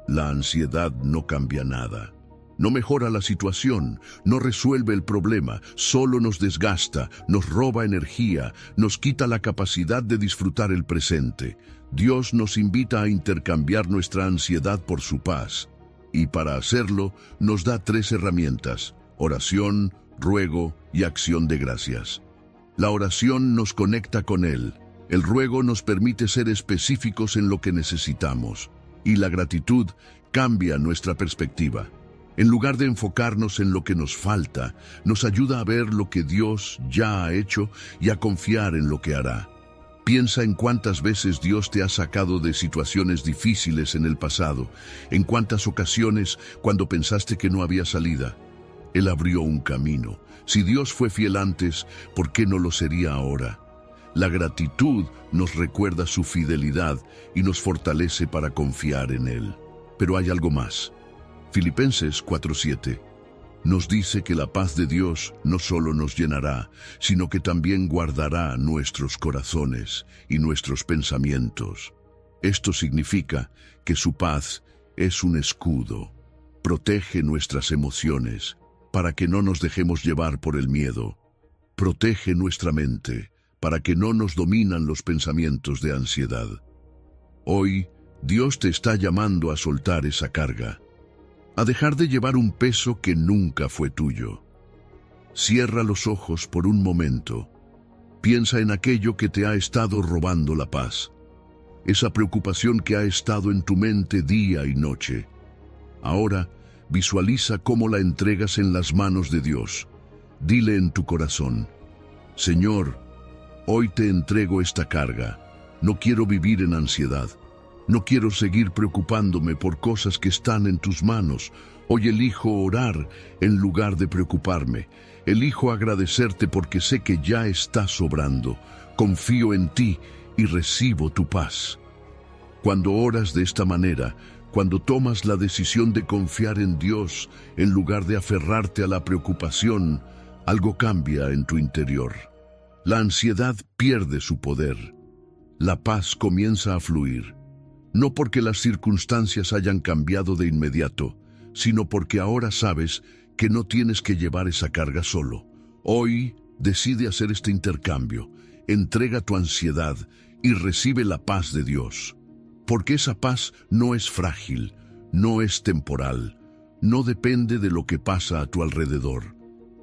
La ansiedad no cambia nada. No mejora la situación, no resuelve el problema, solo nos desgasta, nos roba energía, nos quita la capacidad de disfrutar el presente. Dios nos invita a intercambiar nuestra ansiedad por su paz. Y para hacerlo, nos da 3 herramientas: oración, ruego y acción de gracias. La oración nos conecta con Él. El ruego nos permite ser específicos en lo que necesitamos. Y la gratitud cambia nuestra perspectiva. En lugar de enfocarnos en lo que nos falta, nos ayuda a ver lo que Dios ya ha hecho y a confiar en lo que hará. Piensa en cuántas veces Dios te ha sacado de situaciones difíciles en el pasado, en cuántas ocasiones cuando pensaste que no había salida. Él abrió un camino. Si Dios fue fiel antes, ¿por qué no lo sería ahora? La gratitud nos recuerda su fidelidad y nos fortalece para confiar en Él. Pero hay algo más. Filipenses 4:7 nos dice que la paz de Dios no solo nos llenará, sino que también guardará nuestros corazones y nuestros pensamientos. Esto significa que su paz es un escudo. Protege nuestras emociones para que no nos dejemos llevar por el miedo. Protege nuestra mente para que no nos dominan los pensamientos de ansiedad. Hoy, Dios te está llamando a soltar esa carga, a dejar de llevar un peso que nunca fue tuyo. Cierra los ojos por un momento. Piensa en aquello que te ha estado robando la paz, esa preocupación que ha estado en tu mente día y noche. Ahora, visualiza cómo la entregas en las manos de Dios. Dile en tu corazón: Señor, hoy te entrego esta carga. No quiero vivir en ansiedad. No quiero seguir preocupándome por cosas que están en tus manos. Hoy elijo orar en lugar de preocuparme. Elijo agradecerte porque sé que ya está sobrando. Confío en ti y recibo tu paz. Cuando oras de esta manera, cuando tomas la decisión de confiar en Dios en lugar de aferrarte a la preocupación, algo cambia en tu interior. La ansiedad pierde su poder. La paz comienza a fluir. No porque las circunstancias hayan cambiado de inmediato, sino porque ahora sabes que no tienes que llevar esa carga solo. Hoy decide hacer este intercambio. Entrega tu ansiedad y recibe la paz de Dios. Porque esa paz no es frágil, no es temporal, no depende de lo que pasa a tu alrededor.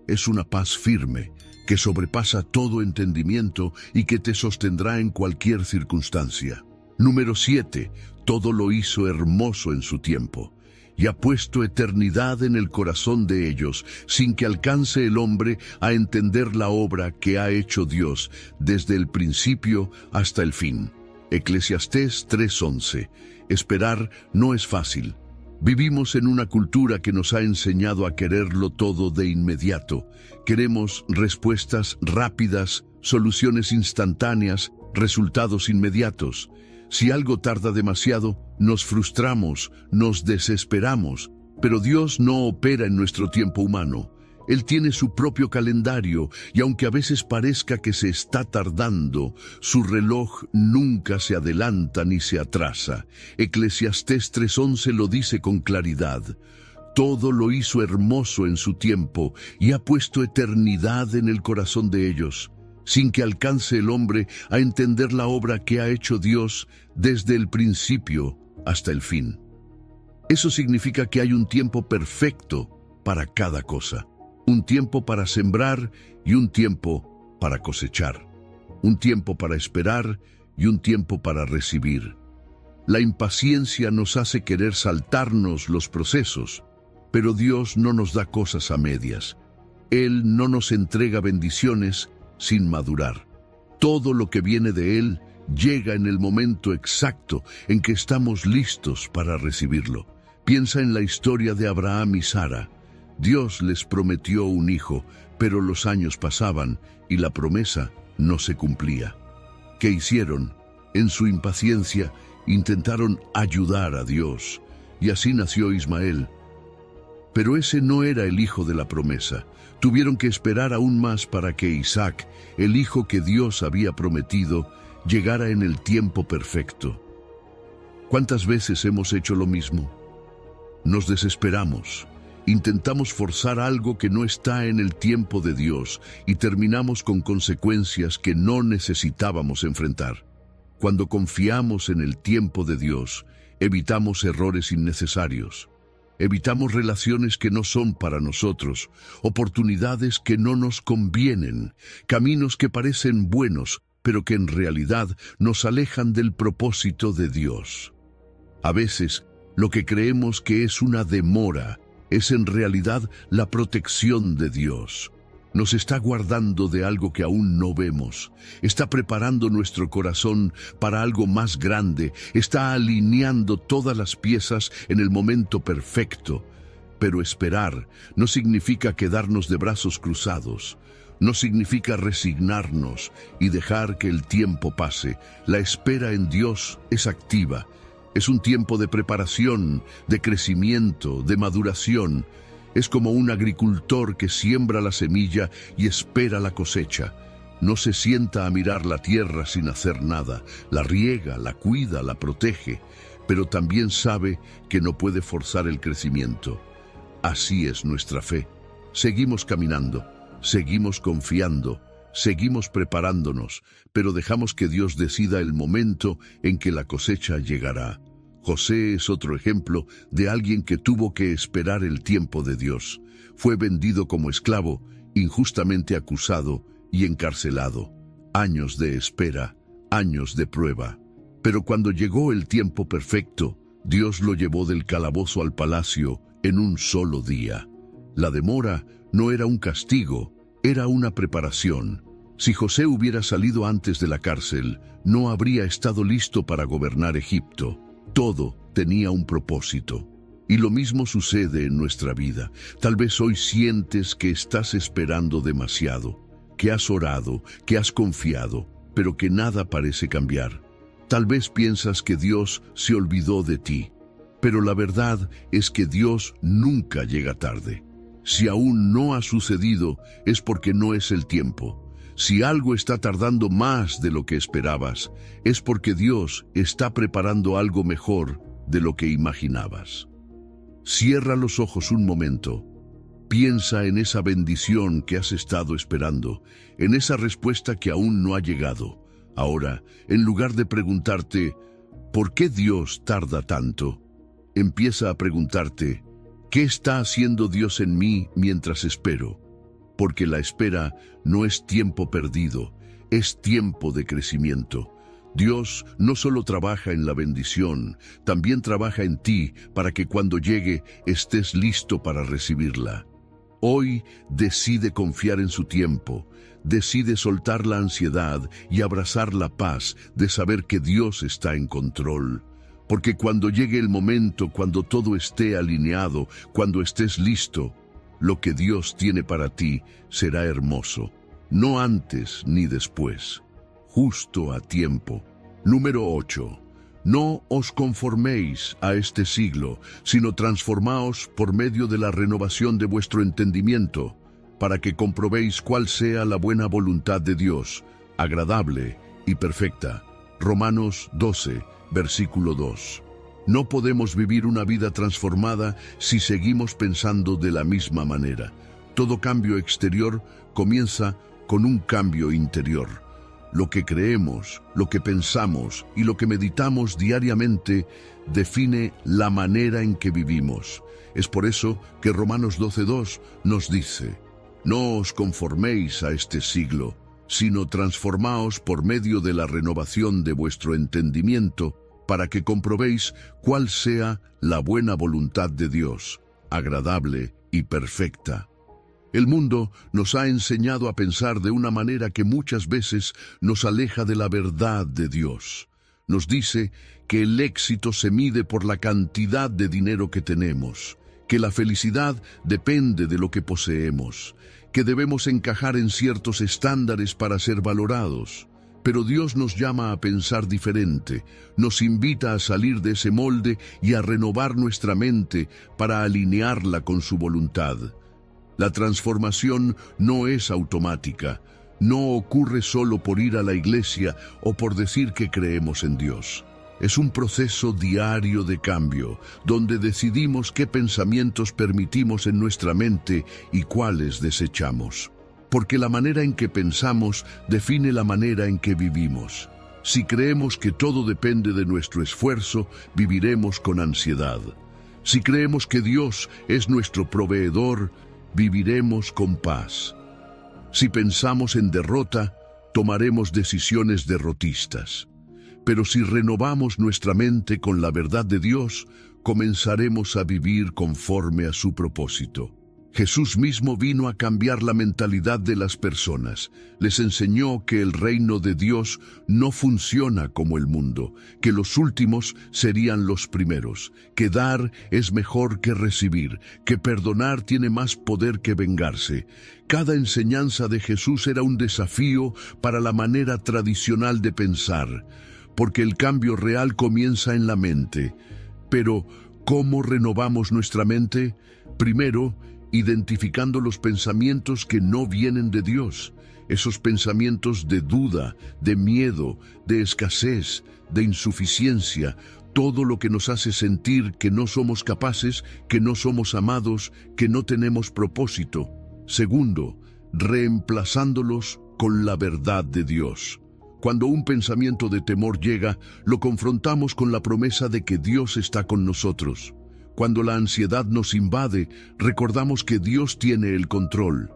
Es una paz firme, que sobrepasa todo entendimiento y que te sostendrá en cualquier circunstancia. Número 7. Todo lo hizo hermoso en su tiempo, y ha puesto eternidad en el corazón de ellos, sin que alcance el hombre a entender la obra que ha hecho Dios desde el principio hasta el fin. Eclesiastés 3:11. Esperar no es fácil. Vivimos en una cultura que nos ha enseñado a quererlo todo de inmediato. Queremos respuestas rápidas, soluciones instantáneas, resultados inmediatos. Si algo tarda demasiado, nos frustramos, nos desesperamos. Pero Dios no opera en nuestro tiempo humano. Él tiene su propio calendario y aunque a veces parezca que se está tardando, su reloj nunca se adelanta ni se atrasa. Eclesiastés 3:11 lo dice con claridad. Todo lo hizo hermoso en su tiempo y ha puesto eternidad en el corazón de ellos, sin que alcance el hombre a entender la obra que ha hecho Dios desde el principio hasta el fin. Eso significa que hay un tiempo perfecto para cada cosa. Un tiempo para sembrar y un tiempo para cosechar. Un tiempo para esperar y un tiempo para recibir. La impaciencia nos hace querer saltarnos los procesos, pero Dios no nos da cosas a medias. Él no nos entrega bendiciones sin madurar. Todo lo que viene de Él llega en el momento exacto en que estamos listos para recibirlo. Piensa en la historia de Abraham y Sara. Dios les prometió un hijo, pero los años pasaban y la promesa no se cumplía. ¿Qué hicieron? En su impaciencia intentaron ayudar a Dios, y así nació Ismael. Pero ese no era el hijo de la promesa. Tuvieron que esperar aún más para que Isaac, el hijo que Dios había prometido, llegara en el tiempo perfecto. ¿Cuántas veces hemos hecho lo mismo? Nos desesperamos, intentamos forzar algo que no está en el tiempo de Dios y terminamos con consecuencias que no necesitábamos enfrentar. Cuando confiamos en el tiempo de Dios, evitamos errores innecesarios. Evitamos relaciones que no son para nosotros, oportunidades que no nos convienen, caminos que parecen buenos, pero que en realidad nos alejan del propósito de Dios. A veces, lo que creemos que es una demora es en realidad la protección de Dios. Nos está guardando de algo que aún no vemos. Está preparando nuestro corazón para algo más grande. Está alineando todas las piezas en el momento perfecto. Pero esperar no significa quedarnos de brazos cruzados. No significa resignarnos y dejar que el tiempo pase. La espera en Dios es activa. Es un tiempo de preparación, de crecimiento, de maduración. Es como un agricultor que siembra la semilla y espera la cosecha. No se sienta a mirar la tierra sin hacer nada. La riega, la cuida, la protege, pero también sabe que no puede forzar el crecimiento. Así es nuestra fe. Seguimos caminando, seguimos confiando, seguimos preparándonos, pero dejamos que Dios decida el momento en que la cosecha llegará. José es otro ejemplo de alguien que tuvo que esperar el tiempo de Dios. Fue vendido como esclavo, injustamente acusado y encarcelado. Años de espera, años de prueba. Pero cuando llegó el tiempo perfecto, Dios lo llevó del calabozo al palacio en un solo día. La demora no era un castigo, era una preparación. Si José hubiera salido antes de la cárcel, no habría estado listo para gobernar Egipto. Todo tenía un propósito. Y lo mismo sucede en nuestra vida. Tal vez hoy sientes que estás esperando demasiado, que has orado, que has confiado, pero que nada parece cambiar. Tal vez piensas que Dios se olvidó de ti, pero la verdad es que Dios nunca llega tarde. Si aún no ha sucedido, es porque no es el tiempo. Si algo está tardando más de lo que esperabas, es porque Dios está preparando algo mejor de lo que imaginabas. Cierra los ojos un momento. Piensa en esa bendición que has estado esperando, en esa respuesta que aún no ha llegado. Ahora, en lugar de preguntarte, ¿por qué Dios tarda tanto?, empieza a preguntarte, ¿qué está haciendo Dios en mí mientras espero? Porque la espera no es tiempo perdido, es tiempo de crecimiento. Dios no solo trabaja en la bendición, también trabaja en ti para que cuando llegue estés listo para recibirla. Hoy decide confiar en su tiempo, decide soltar la ansiedad y abrazar la paz de saber que Dios está en control. Porque cuando llegue el momento, cuando todo esté alineado, cuando estés listo, lo que Dios tiene para ti será hermoso, no antes ni después, justo a tiempo. Número 8. No os conforméis a este siglo, sino transformaos por medio de la renovación de vuestro entendimiento, para que comprobéis cuál sea la buena voluntad de Dios, agradable y perfecta. Romanos 12, versículo 2. No podemos vivir una vida transformada si seguimos pensando de la misma manera. Todo cambio exterior comienza con un cambio interior. Lo que creemos, lo que pensamos y lo que meditamos diariamente define la manera en que vivimos. Es por eso que Romanos 12:2 nos dice: No os conforméis a este siglo, sino transformaos por medio de la renovación de vuestro entendimiento, para que comprobéis cuál sea la buena voluntad de Dios, agradable y perfecta. El mundo nos ha enseñado a pensar de una manera que muchas veces nos aleja de la verdad de Dios. Nos dice que el éxito se mide por la cantidad de dinero que tenemos, que la felicidad depende de lo que poseemos, que debemos encajar en ciertos estándares para ser valorados. Pero Dios nos llama a pensar diferente, nos invita a salir de ese molde y a renovar nuestra mente para alinearla con su voluntad. La transformación no es automática, no ocurre solo por ir a la iglesia o por decir que creemos en Dios. Es un proceso diario de cambio, donde decidimos qué pensamientos permitimos en nuestra mente y cuáles desechamos. Porque la manera en que pensamos define la manera en que vivimos. Si creemos que todo depende de nuestro esfuerzo, viviremos con ansiedad. Si creemos que Dios es nuestro proveedor, viviremos con paz. Si pensamos en derrota, tomaremos decisiones derrotistas. Pero si renovamos nuestra mente con la verdad de Dios, comenzaremos a vivir conforme a su propósito. Jesús mismo vino a cambiar la mentalidad de las personas. Les enseñó que el reino de Dios no funciona como el mundo, que los últimos serían los primeros, que dar es mejor que recibir, que perdonar tiene más poder que vengarse. Cada enseñanza de Jesús era un desafío para la manera tradicional de pensar, porque el cambio real comienza en la mente. Pero, ¿cómo renovamos nuestra mente? Primero, identificando los pensamientos que no vienen de Dios, esos pensamientos de duda, de miedo, de escasez, de insuficiencia, todo lo que nos hace sentir que no somos capaces, que no somos amados, que no tenemos propósito. Segundo, reemplazándolos con la verdad de Dios. Cuando un pensamiento de temor llega, lo confrontamos con la promesa de que Dios está con nosotros. Cuando la ansiedad nos invade, recordamos que Dios tiene el control.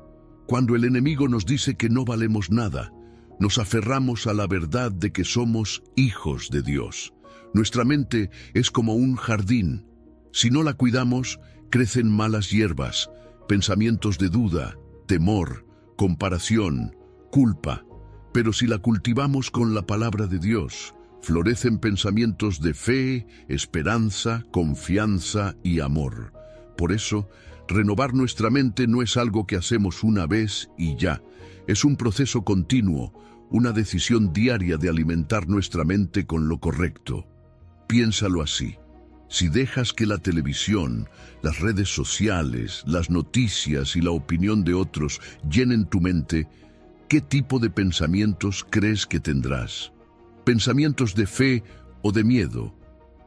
Cuando el enemigo nos dice que no valemos nada, nos aferramos a la verdad de que somos hijos de Dios. Nuestra mente es como un jardín. Si no la cuidamos, crecen malas hierbas, pensamientos de duda, temor, comparación, culpa. Pero si la cultivamos con la palabra de Dios, florecen pensamientos de fe, esperanza, confianza y amor. Por eso, renovar nuestra mente no es algo que hacemos una vez y ya. Es un proceso continuo, una decisión diaria de alimentar nuestra mente con lo correcto. Piénsalo así. Si dejas que la televisión, las redes sociales, las noticias y la opinión de otros llenen tu mente, ¿qué tipo de pensamientos crees que tendrás? ¿Pensamientos de fe o de miedo?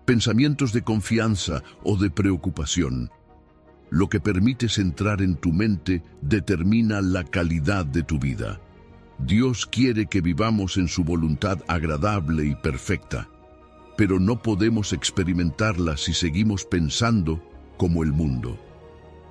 ¿Pensamientos de confianza o de preocupación? Lo que permites entrar en tu mente determina la calidad de tu vida. Dios quiere que vivamos en su voluntad agradable y perfecta, pero no podemos experimentarla si seguimos pensando como el mundo.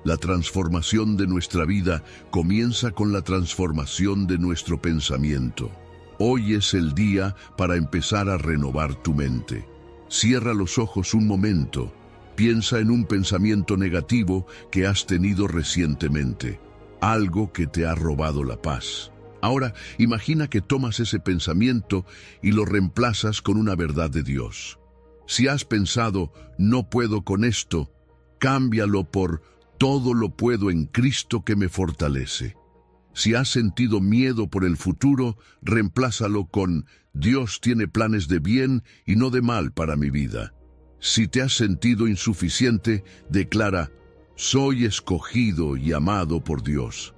La transformación de nuestra vida comienza con la transformación de nuestro pensamiento. Hoy es el día para empezar a renovar tu mente. Cierra los ojos un momento. Piensa en un pensamiento negativo que has tenido recientemente, algo que te ha robado la paz. Ahora, imagina que tomas ese pensamiento y lo reemplazas con una verdad de Dios. Si has pensado, no puedo con esto, cámbialo por todo lo puedo en Cristo que me fortalece. Si has sentido miedo por el futuro, reemplázalo con Dios tiene planes de bien y no de mal para mi vida. Si te has sentido insuficiente, declara, soy escogido y amado por Dios.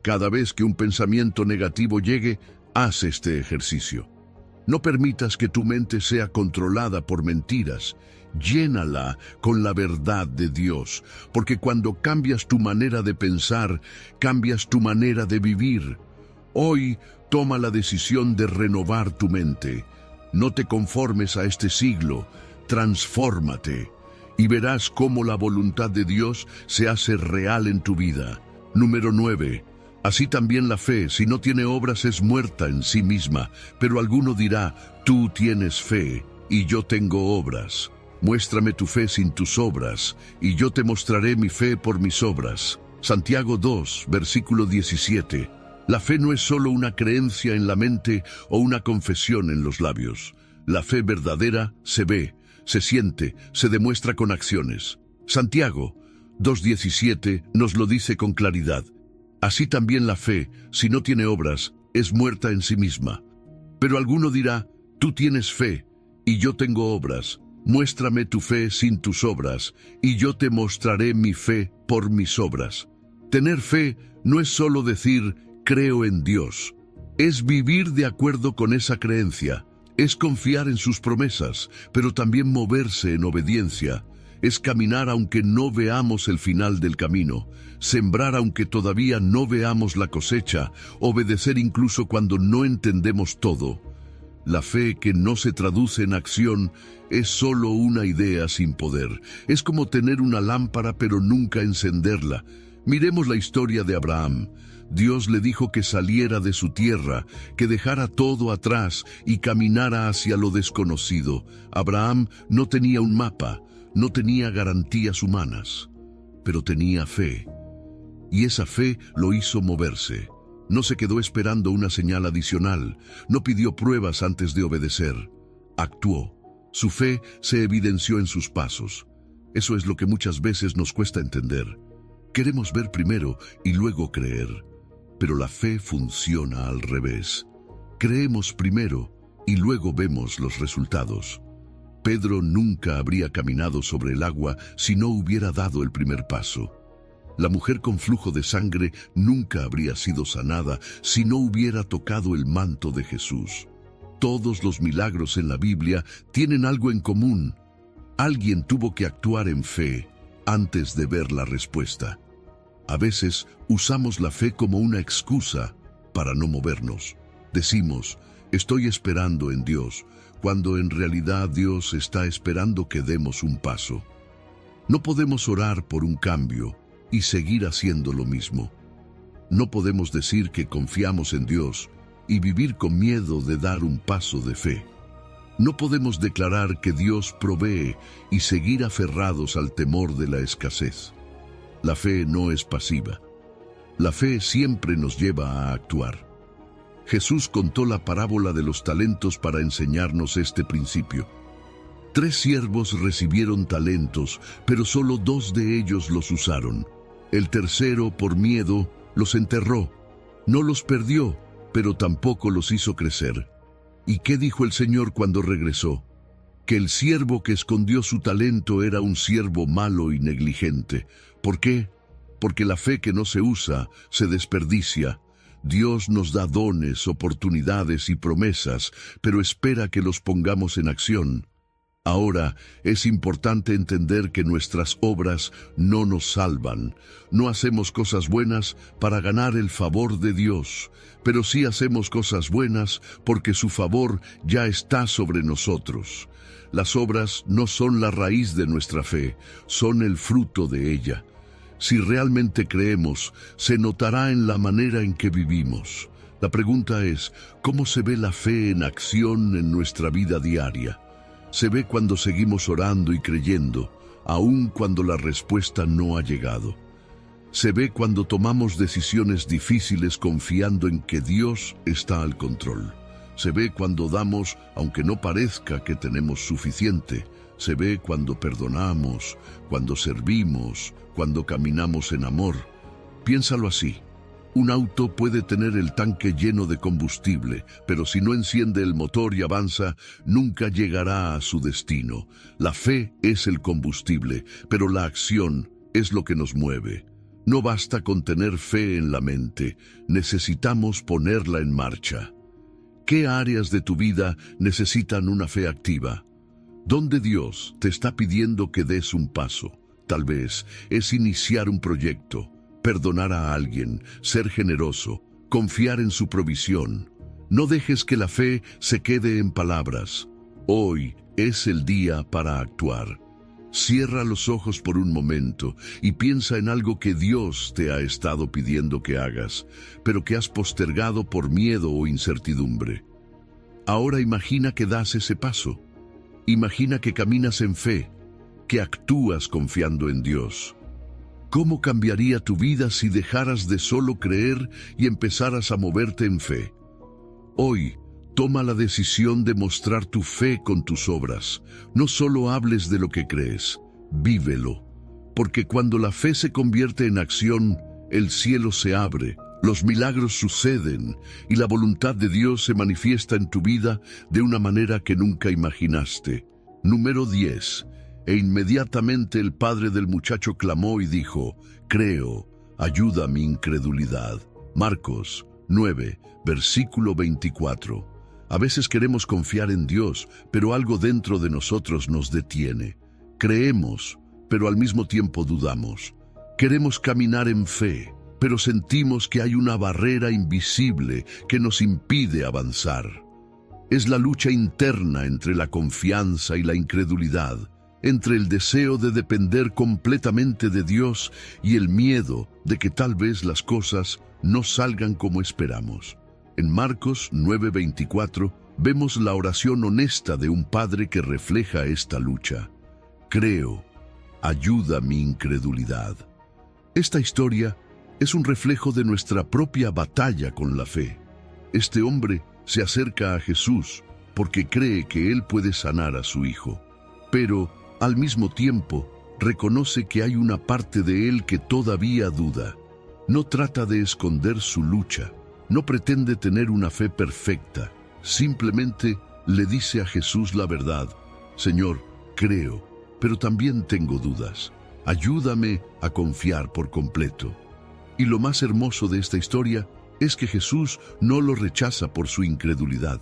Cada vez que un pensamiento negativo llegue, haz este ejercicio. No permitas que tu mente sea controlada por mentiras. Llénala con la verdad de Dios, porque cuando cambias tu manera de pensar, cambias tu manera de vivir. Hoy toma la decisión de renovar tu mente. No te conformes a este siglo, transfórmate y verás cómo la voluntad de Dios se hace real en tu vida. Número 9. Así también la fe, si no tiene obras, es muerta en sí misma. Pero alguno dirá, tú tienes fe, y yo tengo obras. Muéstrame tu fe sin tus obras, y yo te mostraré mi fe por mis obras. Santiago 2, versículo 17. La fe no es solo una creencia en la mente o una confesión en los labios. La fe verdadera se ve, se siente, se demuestra con acciones. Santiago 2:17 nos lo dice con claridad. Así también la fe, si no tiene obras, es muerta en sí misma. Pero alguno dirá, tú tienes fe, y yo tengo obras. Muéstrame tu fe sin tus obras, y yo te mostraré mi fe por mis obras. Tener fe no es solo decir, creo en Dios. Es vivir de acuerdo con esa creencia. Es confiar en sus promesas, pero también moverse en obediencia. Es caminar aunque no veamos el final del camino, sembrar aunque todavía no veamos la cosecha, obedecer incluso cuando no entendemos todo. La fe que no se traduce en acción es solo una idea sin poder. Es como tener una lámpara pero nunca encenderla. Miremos la historia de Abraham. Dios le dijo que saliera de su tierra, que dejara todo atrás y caminara hacia lo desconocido. Abraham no tenía un mapa, no tenía garantías humanas, pero tenía fe. Y esa fe lo hizo moverse. No se quedó esperando una señal adicional, no pidió pruebas antes de obedecer. Actuó. Su fe se evidenció en sus pasos. Eso es lo que muchas veces nos cuesta entender. Queremos ver primero y luego creer. Pero la fe funciona al revés. Creemos primero y luego vemos los resultados. Pedro nunca habría caminado sobre el agua si no hubiera dado el primer paso. La mujer con flujo de sangre nunca habría sido sanada si no hubiera tocado el manto de Jesús. Todos los milagros en la Biblia tienen algo en común. Alguien tuvo que actuar en fe antes de ver la respuesta. A veces usamos la fe como una excusa para no movernos. Decimos, estoy esperando en Dios, cuando en realidad Dios está esperando que demos un paso. No podemos orar por un cambio y seguir haciendo lo mismo. No podemos decir que confiamos en Dios y vivir con miedo de dar un paso de fe. No podemos declarar que Dios provee y seguir aferrados al temor de la escasez. La fe no es pasiva. La fe siempre nos lleva a actuar. Jesús contó la parábola de los talentos para enseñarnos este principio. 3 siervos recibieron talentos, pero solo 2 de ellos los usaron. El tercero, por miedo, los enterró. No los perdió, pero tampoco los hizo crecer. ¿Y qué dijo el Señor cuando regresó? Que el siervo que escondió su talento era un siervo malo y negligente. ¿Por qué? Porque la fe que no se usa se desperdicia. Dios nos da dones, oportunidades y promesas, pero espera que los pongamos en acción. Ahora, es importante entender que nuestras obras no nos salvan. No hacemos cosas buenas para ganar el favor de Dios, pero sí hacemos cosas buenas porque su favor ya está sobre nosotros. Las obras no son la raíz de nuestra fe, son el fruto de ella. Si realmente creemos, se notará en la manera en que vivimos. La pregunta es, ¿cómo se ve la fe en acción en nuestra vida diaria? Se ve cuando seguimos orando y creyendo, aun cuando la respuesta no ha llegado. Se ve cuando tomamos decisiones difíciles confiando en que Dios está al control. Se ve cuando damos, aunque no parezca que tenemos suficiente. Se ve cuando perdonamos, cuando servimos, cuando caminamos en amor. Piénsalo así. Un auto puede tener el tanque lleno de combustible, pero si no enciende el motor y avanza, nunca llegará a su destino. La fe es el combustible, pero la acción es lo que nos mueve. No basta con tener fe en la mente, necesitamos ponerla en marcha. ¿Qué áreas de tu vida necesitan una fe activa? ¿Dónde Dios te está pidiendo que des un paso? Tal vez es iniciar un proyecto, perdonar a alguien, ser generoso, confiar en su provisión. No dejes que la fe se quede en palabras. Hoy es el día para actuar. Cierra los ojos por un momento y piensa en algo que Dios te ha estado pidiendo que hagas, pero que has postergado por miedo o incertidumbre. Ahora imagina que das ese paso. Imagina que caminas en fe, que actúas confiando en Dios. ¿Cómo cambiaría tu vida si dejaras de solo creer y empezaras a moverte en fe? Hoy, toma la decisión de mostrar tu fe con tus obras. No solo hables de lo que crees, vívelo. Porque cuando la fe se convierte en acción, el cielo se abre, los milagros suceden y la voluntad de Dios se manifiesta en tu vida de una manera que nunca imaginaste. Número 10. E inmediatamente el padre del muchacho clamó y dijo: creo, ayuda a mi incredulidad. Marcos 9, versículo 24. A veces queremos confiar en Dios, pero algo dentro de nosotros nos detiene. Creemos, pero al mismo tiempo dudamos. Queremos caminar en fe, pero sentimos que hay una barrera invisible que nos impide avanzar. Es la lucha interna entre la confianza y la incredulidad, entre el deseo de depender completamente de Dios y el miedo de que tal vez las cosas no salgan como esperamos. En Marcos 9:24 vemos la oración honesta de un padre que refleja esta lucha. Creo, ayuda mi incredulidad. Esta historia es un reflejo de nuestra propia batalla con la fe. Este hombre se acerca a Jesús porque cree que Él puede sanar a su hijo, pero al mismo tiempo reconoce que hay una parte de él que todavía duda. No trata de esconder su lucha. No pretende tener una fe perfecta, simplemente le dice a Jesús la verdad: Señor, creo, pero también tengo dudas. Ayúdame a confiar por completo. Y lo más hermoso de esta historia es que Jesús no lo rechaza por su incredulidad.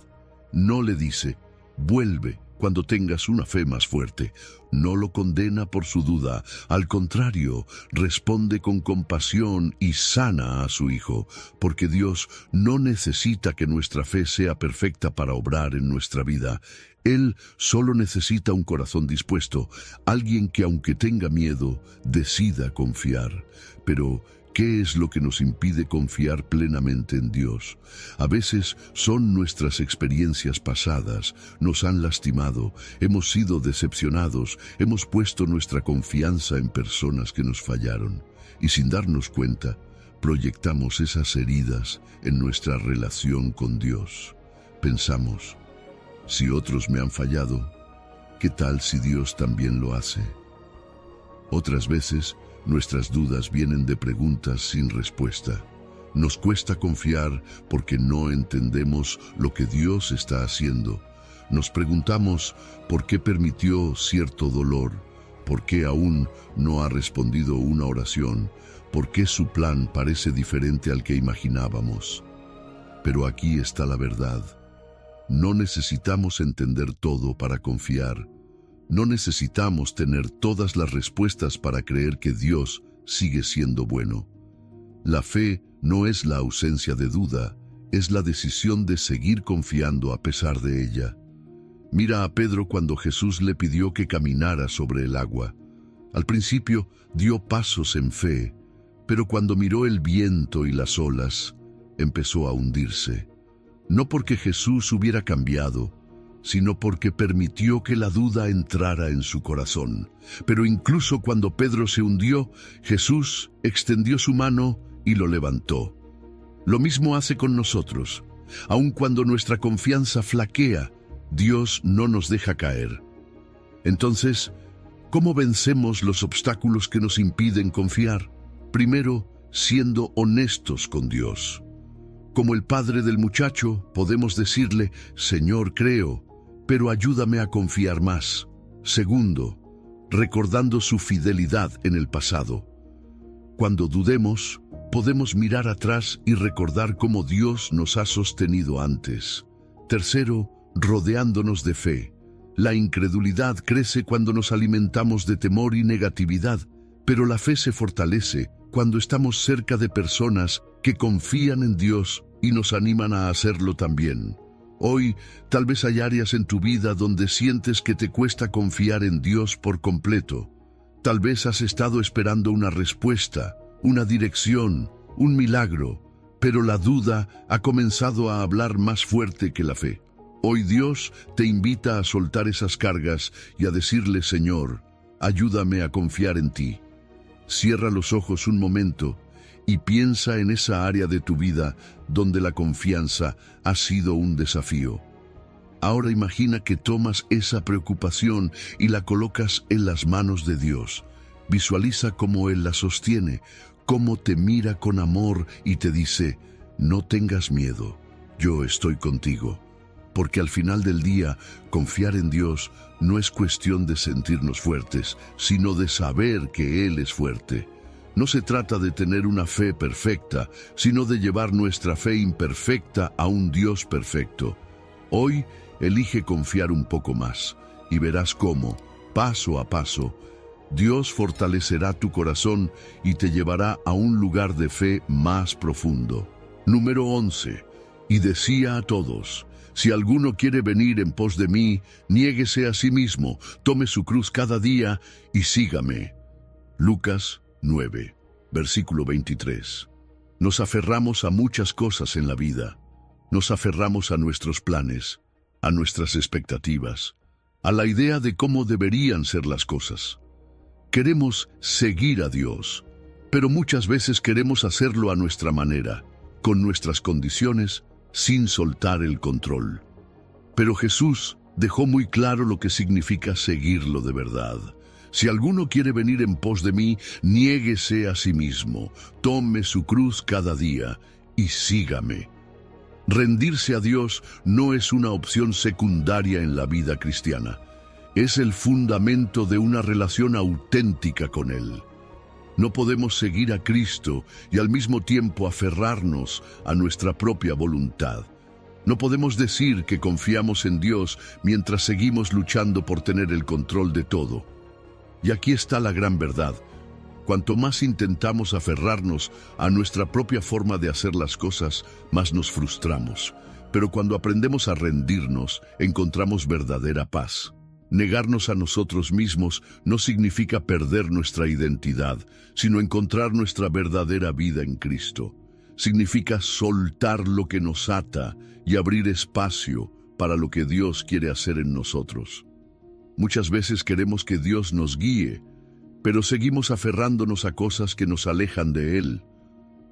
No le dice: vuelve cuando tengas una fe más fuerte. No lo condena por su duda. Al contrario, responde con compasión y sana a su hijo, porque Dios no necesita que nuestra fe sea perfecta para obrar en nuestra vida. Él solo necesita un corazón dispuesto, alguien que, aunque tenga miedo, decida confiar. Pero ¿qué es lo que nos impide confiar plenamente en Dios? A veces son nuestras experiencias pasadas, nos han lastimado, hemos sido decepcionados, hemos puesto nuestra confianza en personas que nos fallaron, y sin darnos cuenta, proyectamos esas heridas en nuestra relación con Dios. Pensamos: si otros me han fallado, ¿qué tal si Dios también lo hace? Otras veces, nuestras dudas vienen de preguntas sin respuesta. Nos cuesta confiar porque no entendemos lo que Dios está haciendo. Nos preguntamos por qué permitió cierto dolor, por qué aún no ha respondido una oración, por qué su plan parece diferente al que imaginábamos. Pero aquí está la verdad. No necesitamos entender todo para confiar. No necesitamos tener todas las respuestas para creer que Dios sigue siendo bueno. La fe no es la ausencia de duda, es la decisión de seguir confiando a pesar de ella. Mira a Pedro cuando Jesús le pidió que caminara sobre el agua. Al principio dio pasos en fe, pero cuando miró el viento y las olas, empezó a hundirse. No porque Jesús hubiera cambiado, sino porque permitió que la duda entrara en su corazón. Pero incluso cuando Pedro se hundió, Jesús extendió su mano y lo levantó. Lo mismo hace con nosotros. Aun cuando nuestra confianza flaquea, Dios no nos deja caer. Entonces, ¿cómo vencemos los obstáculos que nos impiden confiar? Primero, siendo honestos con Dios. Como el padre del muchacho, podemos decirle: Señor, creo, pero ayúdame a confiar más. Segundo, recordando su fidelidad en el pasado. Cuando dudemos, podemos mirar atrás y recordar cómo Dios nos ha sostenido antes. Tercero, rodeándonos de fe. La incredulidad crece cuando nos alimentamos de temor y negatividad, pero la fe se fortalece cuando estamos cerca de personas que confían en Dios y nos animan a hacerlo también. Hoy, tal vez hay áreas en tu vida donde sientes que te cuesta confiar en Dios por completo. Tal vez has estado esperando una respuesta, una dirección, un milagro, pero la duda ha comenzado a hablar más fuerte que la fe. Hoy Dios te invita a soltar esas cargas y a decirle: Señor, ayúdame a confiar en ti. Cierra los ojos un momento y piensa en esa área de tu vida donde la confianza ha sido un desafío. Ahora imagina que tomas esa preocupación y la colocas en las manos de Dios. Visualiza cómo Él la sostiene, cómo te mira con amor y te dice: no tengas miedo, yo estoy contigo. Porque al final del día, confiar en Dios no es cuestión de sentirnos fuertes, sino de saber que Él es fuerte. No se trata de tener una fe perfecta, sino de llevar nuestra fe imperfecta a un Dios perfecto. Hoy, elige confiar un poco más, y verás cómo, paso a paso, Dios fortalecerá tu corazón y te llevará a un lugar de fe más profundo. Número 11. Y decía a todos: si alguno quiere venir en pos de mí, niéguese a sí mismo, tome su cruz cada día y sígame. Lucas 9, versículo 23. Nos aferramos a muchas cosas en la vida. Nos aferramos a nuestros planes, a nuestras expectativas, a la idea de cómo deberían ser las cosas. Queremos seguir a Dios, pero muchas veces queremos hacerlo a nuestra manera, con nuestras condiciones, sin soltar el control. Pero Jesús dejó muy claro lo que significa seguirlo de verdad. Si alguno quiere venir en pos de mí, niéguese a sí mismo, tome su cruz cada día y sígame. Rendirse a Dios no es una opción secundaria en la vida cristiana. Es el fundamento de una relación auténtica con Él. No podemos seguir a Cristo y al mismo tiempo aferrarnos a nuestra propia voluntad. No podemos decir que confiamos en Dios mientras seguimos luchando por tener el control de todo. Y aquí está la gran verdad. Cuanto más intentamos aferrarnos a nuestra propia forma de hacer las cosas, más nos frustramos. Pero cuando aprendemos a rendirnos, encontramos verdadera paz. Negarnos a nosotros mismos no significa perder nuestra identidad, sino encontrar nuestra verdadera vida en Cristo. Significa soltar lo que nos ata y abrir espacio para lo que Dios quiere hacer en nosotros. Muchas veces queremos que Dios nos guíe, pero seguimos aferrándonos a cosas que nos alejan de Él.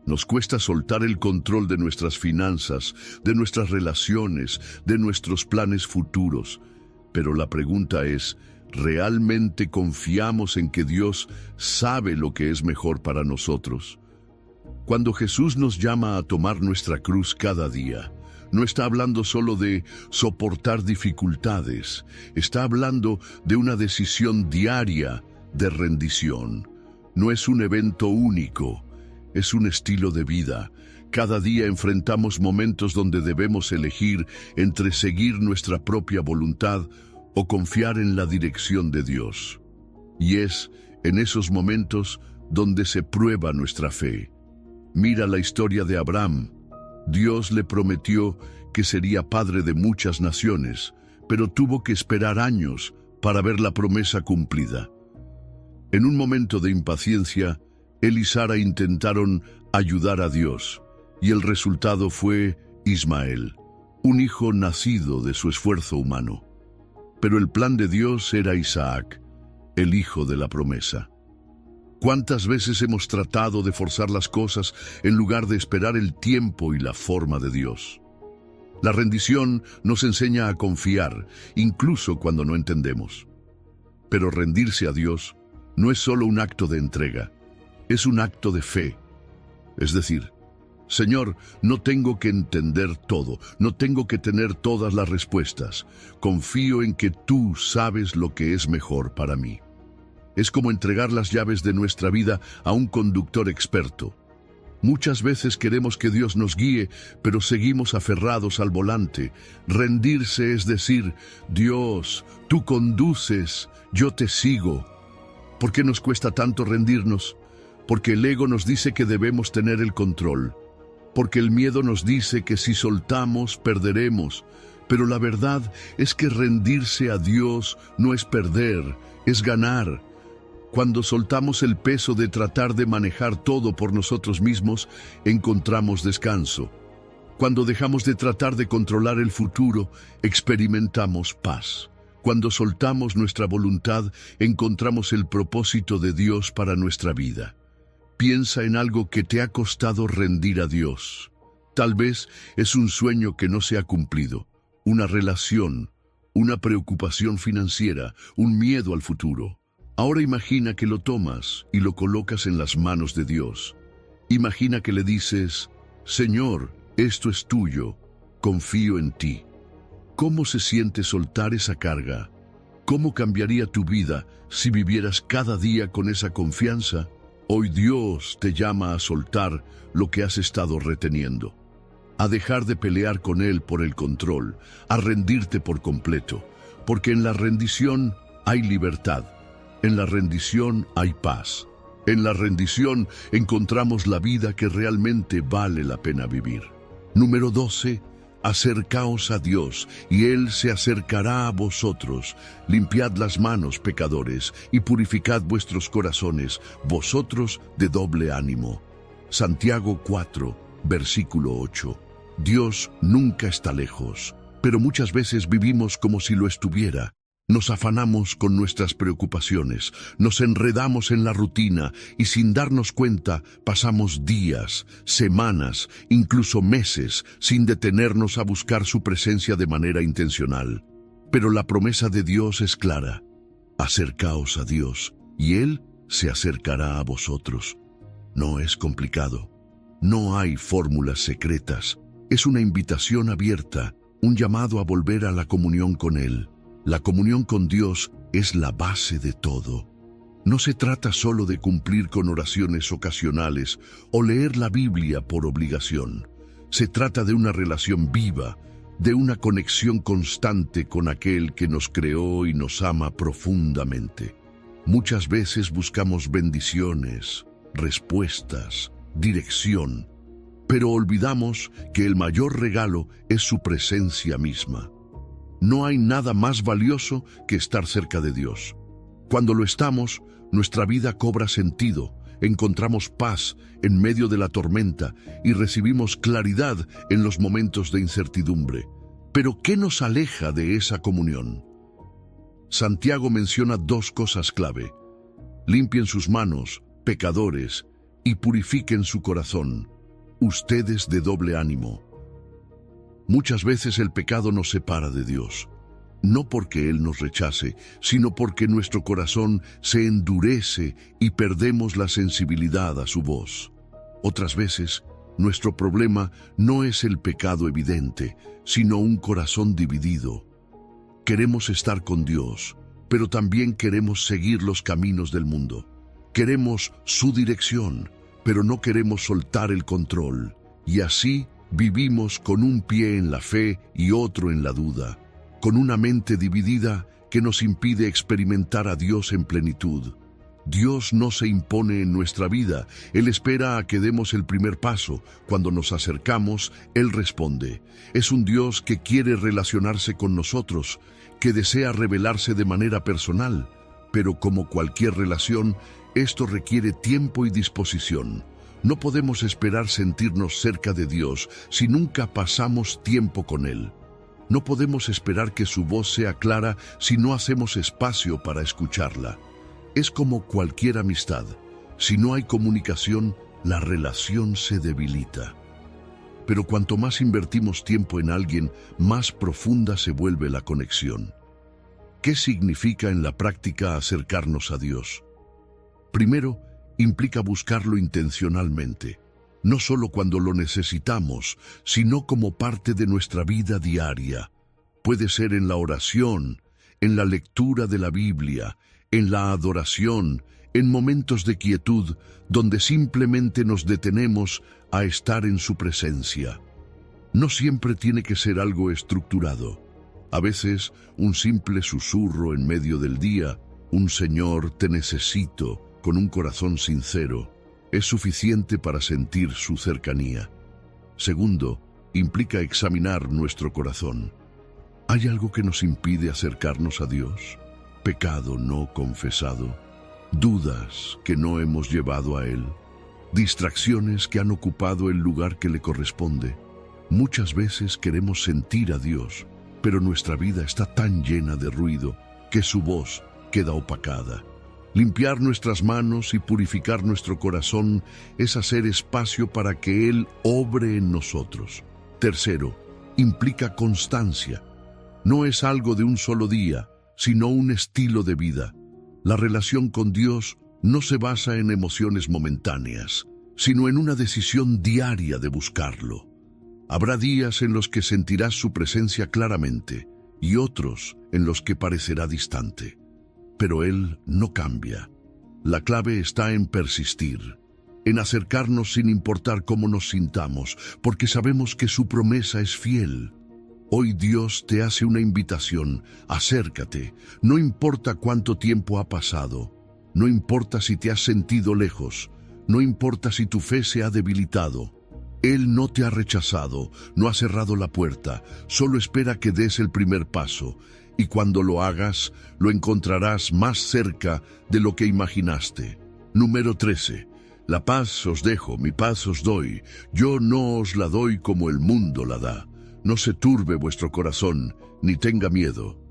Nos cuesta soltar el control de nuestras finanzas, de nuestras relaciones, de nuestros planes futuros. Pero la pregunta es: ¿realmente confiamos en que Dios sabe lo que es mejor para nosotros? Cuando Jesús nos llama a tomar nuestra cruz cada día, no está hablando solo de soportar dificultades, está hablando de una decisión diaria de rendición. No es un evento único, es un estilo de vida. Cada día enfrentamos momentos donde debemos elegir entre seguir nuestra propia voluntad o confiar en la dirección de Dios. Y es en esos momentos donde se prueba nuestra fe. Mira la historia de Abraham. Dios le prometió que sería padre de muchas naciones, pero tuvo que esperar años para ver la promesa cumplida. En un momento de impaciencia, él y Sara intentaron ayudar a Dios, y el resultado fue Ismael, un hijo nacido de su esfuerzo humano. Pero el plan de Dios era Isaac, el hijo de la promesa. ¿Cuántas veces hemos tratado de forzar las cosas en lugar de esperar el tiempo y la forma de Dios? La rendición nos enseña a confiar, incluso cuando no entendemos. Pero rendirse a Dios no es solo un acto de entrega, es un acto de fe. Es decir, Señor, no tengo que entender todo, no tengo que tener todas las respuestas. Confío en que tú sabes lo que es mejor para mí. Es como entregar las llaves de nuestra vida a un conductor experto. Muchas veces queremos que Dios nos guíe, pero seguimos aferrados al volante. Rendirse es decir: Dios, tú conduces, yo te sigo. ¿Por qué nos cuesta tanto rendirnos? Porque el ego nos dice que debemos tener el control. Porque el miedo nos dice que si soltamos, perderemos. Pero la verdad es que rendirse a Dios no es perder, es ganar. Cuando soltamos el peso de tratar de manejar todo por nosotros mismos, encontramos descanso. Cuando dejamos de tratar de controlar el futuro, experimentamos paz. Cuando soltamos nuestra voluntad, encontramos el propósito de Dios para nuestra vida. Piensa en algo que te ha costado rendir a Dios. Tal vez es un sueño que no se ha cumplido, una relación, una preocupación financiera, un miedo al futuro. Ahora imagina que lo tomas y lo colocas en las manos de Dios. Imagina que le dices: Señor, esto es tuyo, confío en ti. ¿Cómo se siente soltar esa carga? ¿Cómo cambiaría tu vida si vivieras cada día con esa confianza? Hoy Dios te llama a soltar lo que has estado reteniendo, a dejar de pelear con Él por el control, a rendirte por completo, porque en la rendición hay libertad, en la rendición hay paz, en la rendición encontramos la vida que realmente vale la pena vivir. Número 12. Acercaos a Dios, y Él se acercará a vosotros. Limpiad las manos, pecadores, y purificad vuestros corazones, vosotros de doble ánimo. Santiago 4, versículo 8. Dios nunca está lejos, pero muchas veces vivimos como si lo estuviera. Nos afanamos con nuestras preocupaciones, nos enredamos en la rutina y sin darnos cuenta pasamos días, semanas, incluso meses sin detenernos a buscar su presencia de manera intencional. Pero la promesa de Dios es clara: acercaos a Dios y Él se acercará a vosotros. No es complicado, no hay fórmulas secretas, es una invitación abierta, un llamado a volver a la comunión con Él. La comunión con Dios es la base de todo. No se trata solo de cumplir con oraciones ocasionales o leer la Biblia por obligación. Se trata de una relación viva, de una conexión constante con aquel que nos creó y nos ama profundamente. Muchas veces buscamos bendiciones, respuestas, dirección, pero olvidamos que el mayor regalo es su presencia misma. No hay nada más valioso que estar cerca de Dios. Cuando lo estamos, nuestra vida cobra sentido, encontramos paz en medio de la tormenta y recibimos claridad en los momentos de incertidumbre. Pero ¿qué nos aleja de esa comunión? Santiago menciona dos cosas clave: limpien sus manos, pecadores, y purifiquen su corazón, ustedes de doble ánimo. Muchas veces el pecado nos separa de Dios, no porque Él nos rechace, sino porque nuestro corazón se endurece y perdemos la sensibilidad a su voz. Otras veces, nuestro problema no es el pecado evidente, sino un corazón dividido. Queremos estar con Dios, pero también queremos seguir los caminos del mundo. Queremos su dirección, pero no queremos soltar el control, y así vivimos con un pie en la fe y otro en la duda, con una mente dividida que nos impide experimentar a Dios en plenitud. Dios no se impone en nuestra vida, Él espera a que demos el primer paso. Cuando nos acercamos, Él responde. Es un Dios que quiere relacionarse con nosotros, que desea revelarse de manera personal, pero como cualquier relación, esto requiere tiempo y disposición. No podemos esperar sentirnos cerca de Dios si nunca pasamos tiempo con Él. No podemos esperar que su voz sea clara si no hacemos espacio para escucharla. Es como cualquier amistad. Si no hay comunicación, la relación se debilita. Pero cuanto más invertimos tiempo en alguien, más profunda se vuelve la conexión. ¿Qué significa en la práctica acercarnos a Dios? Primero, implica buscarlo intencionalmente, no solo cuando lo necesitamos, sino como parte de nuestra vida diaria. Puede ser en la oración, en la lectura de la Biblia, en la adoración, en momentos de quietud, donde simplemente nos detenemos a estar en su presencia. No siempre tiene que ser algo estructurado. A veces, un simple susurro en medio del día, un Señor, te necesito, con un corazón sincero, es suficiente para sentir su cercanía. Segundo, implica examinar nuestro corazón. ¿Hay algo que nos impide acercarnos a Dios? ¿Pecado no confesado? ¿Dudas que no hemos llevado a Él? ¿Distracciones que han ocupado el lugar que le corresponde? Muchas veces queremos sentir a Dios, pero nuestra vida está tan llena de ruido que su voz queda opacada. Limpiar nuestras manos y purificar nuestro corazón es hacer espacio para que Él obre en nosotros. Tercero, implica constancia. No es algo de un solo día, sino un estilo de vida. La relación con Dios no se basa en emociones momentáneas, sino en una decisión diaria de buscarlo. Habrá días en los que sentirás su presencia claramente y otros en los que parecerá distante. Pero Él no cambia. La clave está en persistir, en acercarnos sin importar cómo nos sintamos, porque sabemos que su promesa es fiel. Hoy Dios te hace una invitación: acércate, no importa cuánto tiempo ha pasado, no importa si te has sentido lejos, no importa si tu fe se ha debilitado. Él no te ha rechazado, no ha cerrado la puerta, solo espera que des el primer paso, y cuando lo hagas, lo encontrarás más cerca de lo que imaginaste. Número 13. La paz os dejo, mi paz os doy, yo no os la doy como el mundo la da. No se turbe vuestro corazón, ni tenga miedo.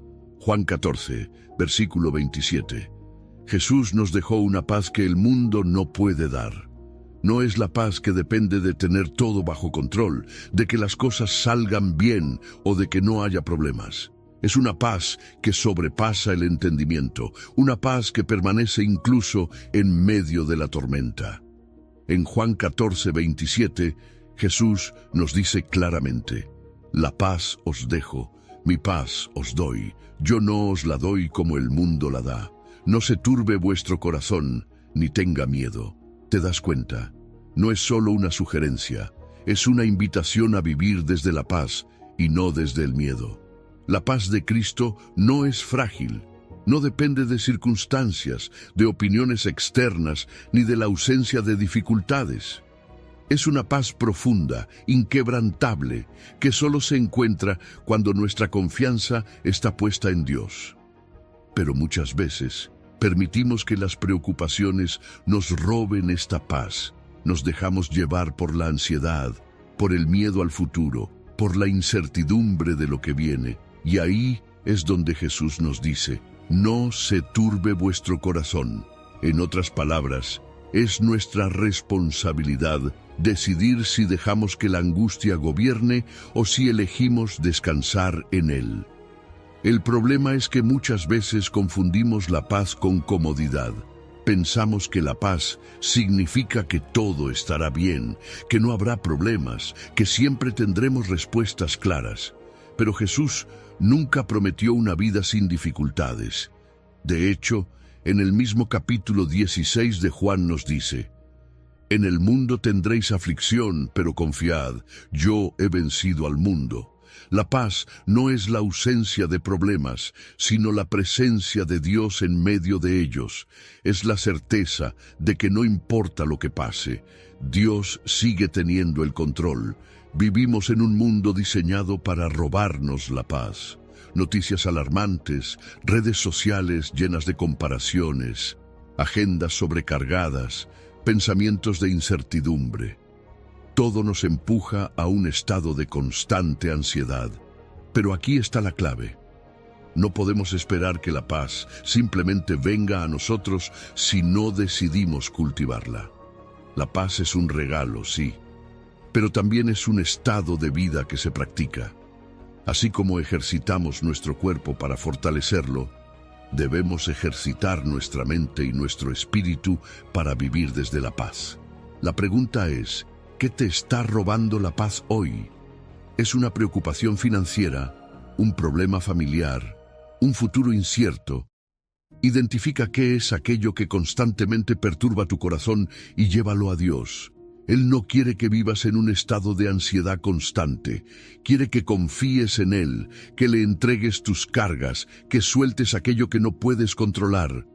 Juan 14, versículo 27. Jesús nos dejó una paz que el mundo no puede dar. No es la paz que depende de tener todo bajo control, de que las cosas salgan bien o de que no haya problemas. Es una paz que sobrepasa el entendimiento, una paz que permanece incluso en medio de la tormenta. En Juan 14, 27, Jesús nos dice claramente: la paz os dejo, mi paz os doy, yo no os la doy como el mundo la da. No se turbe vuestro corazón, ni tenga miedo. ¿Te das cuenta? No es solo una sugerencia, es una invitación a vivir desde la paz y no desde el miedo. La paz de Cristo no es frágil, no depende de circunstancias, de opiniones externas, ni de la ausencia de dificultades. Es una paz profunda, inquebrantable, que solo se encuentra cuando nuestra confianza está puesta en Dios. Pero muchas veces permitimos que las preocupaciones nos roben esta paz. Nos dejamos llevar por la ansiedad, por el miedo al futuro, por la incertidumbre de lo que viene. Y ahí es donde Jesús nos dice: no se turbe vuestro corazón. En otras palabras, es nuestra responsabilidad decidir si dejamos que la angustia gobierne o si elegimos descansar en Él. El problema es que muchas veces confundimos la paz con comodidad. Pensamos que la paz significa que todo estará bien, que no habrá problemas, que siempre tendremos respuestas claras. Pero Jesús nunca prometió una vida sin dificultades. De hecho, en el mismo capítulo 16 de Juan nos dice: en el mundo tendréis aflicción, pero confiad, yo he vencido al mundo. La paz no es la ausencia de problemas, sino la presencia de Dios en medio de ellos. Es la certeza de que no importa lo que pase, Dios sigue teniendo el control. Vivimos en un mundo diseñado para robarnos la paz. Noticias alarmantes, redes sociales llenas de comparaciones, agendas sobrecargadas, pensamientos de incertidumbre. Todo nos empuja a un estado de constante ansiedad. Pero aquí está la clave. No podemos esperar que la paz simplemente venga a nosotros si no decidimos cultivarla. La paz es un regalo, sí, pero también es un estado de vida que se practica. Así como ejercitamos nuestro cuerpo para fortalecerlo, debemos ejercitar nuestra mente y nuestro espíritu para vivir desde la paz. La pregunta es: ¿qué te está robando la paz hoy? ¿Es una preocupación financiera, un problema familiar, un futuro incierto? Identifica qué es aquello que constantemente perturba tu corazón y llévalo a Dios. Él no quiere que vivas en un estado de ansiedad constante. Quiere que confíes en Él, que le entregues tus cargas, que sueltes aquello que no puedes controlar.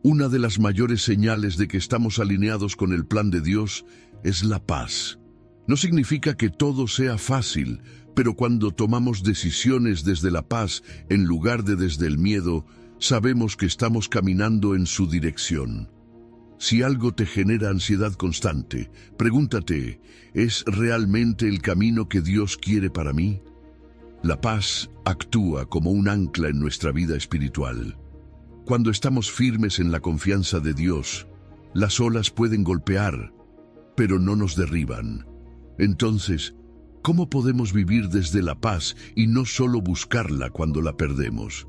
Una de las mayores señales de que estamos alineados con el plan de Dios es la paz. No significa que todo sea fácil, Pero cuando tomamos decisiones desde la paz en lugar de desde el miedo, sabemos que estamos caminando en su dirección. Si algo te genera ansiedad constante, pregúntate, ¿es realmente el camino que Dios quiere para mí? La paz actúa como un ancla en nuestra vida espiritual. Cuando estamos firmes en la confianza de Dios, las olas pueden golpear, pero no nos derriban. Entonces, ¿cómo podemos vivir desde la paz y no solo buscarla cuando la perdemos?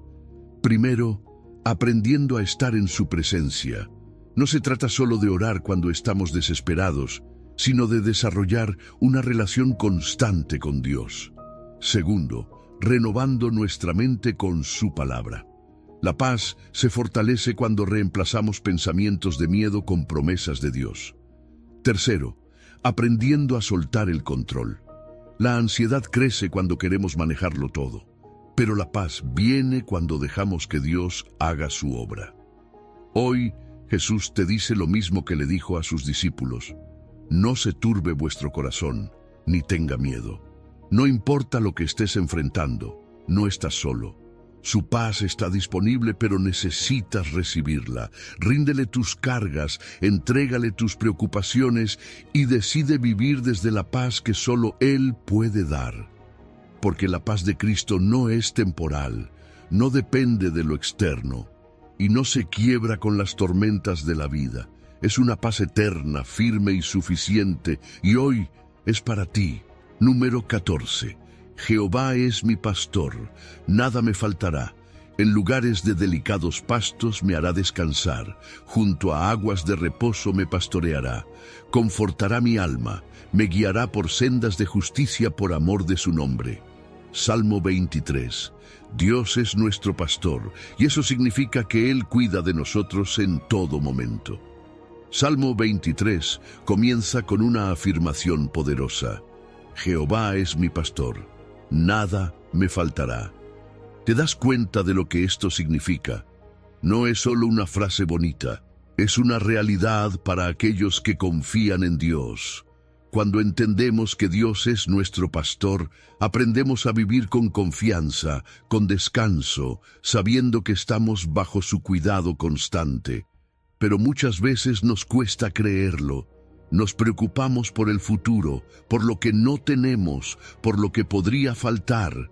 Primero, aprendiendo a estar en su presencia. No se trata solo de orar cuando estamos desesperados, sino de desarrollar una relación constante con Dios. Segundo, renovando nuestra mente con su palabra. La paz se fortalece cuando reemplazamos pensamientos de miedo con promesas de Dios. Tercero, aprendiendo a soltar el control. La ansiedad crece cuando queremos manejarlo todo, pero la paz viene cuando dejamos que Dios haga su obra. Hoy, Jesús te dice lo mismo que le dijo a sus discípulos: no se turbe vuestro corazón, ni tenga miedo. No importa lo que estés enfrentando, no estás solo. Su paz está disponible, pero necesitas recibirla. Ríndele tus cargas, entrégale tus preocupaciones y decide vivir desde la paz que solo Él puede dar. Porque la paz de Cristo no es temporal, no depende de lo externo y no se quiebra con las tormentas de la vida. Es una paz eterna, firme y suficiente, y hoy es para ti. Número 14. Jehová es mi pastor, nada me faltará. En lugares de delicados pastos me hará descansar, junto a aguas de reposo me pastoreará. Confortará mi alma, me guiará por sendas de justicia por amor de su nombre. Salmo 23. Dios es nuestro pastor, y eso significa que Él cuida de nosotros en todo momento. Salmo 23 comienza con una afirmación poderosa: Jehová es mi pastor, nada me faltará. ¿Te das cuenta de lo que esto significa? No es solo una frase bonita, es una realidad para aquellos que confían en Dios. Cuando entendemos que Dios es nuestro pastor, aprendemos a vivir con confianza, con descanso, sabiendo que estamos bajo su cuidado constante. Pero muchas veces nos cuesta creerlo. Nos preocupamos por el futuro, por lo que no tenemos, por lo que podría faltar.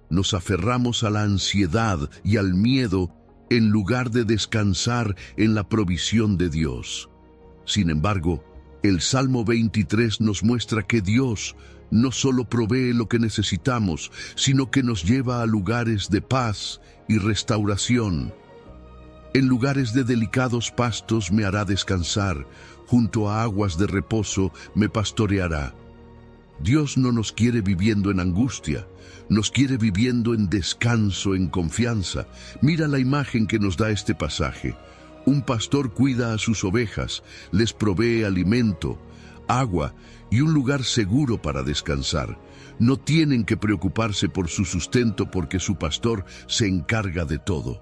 Nos aferramos a la ansiedad y al miedo en lugar de descansar en la provisión de Dios. Sin embargo, el Salmo 23 nos muestra que Dios no solo provee lo que necesitamos, sino que nos lleva a lugares de paz y restauración. En lugares de delicados pastos me hará descansar, junto a aguas de reposo me pastoreará. Dios no nos quiere viviendo en angustia, nos quiere viviendo en descanso, en confianza. Mira la imagen que nos da este pasaje. Un pastor cuida a sus ovejas, les provee alimento, agua y un lugar seguro para descansar. No tienen que preocuparse por su sustento porque su pastor se encarga de todo.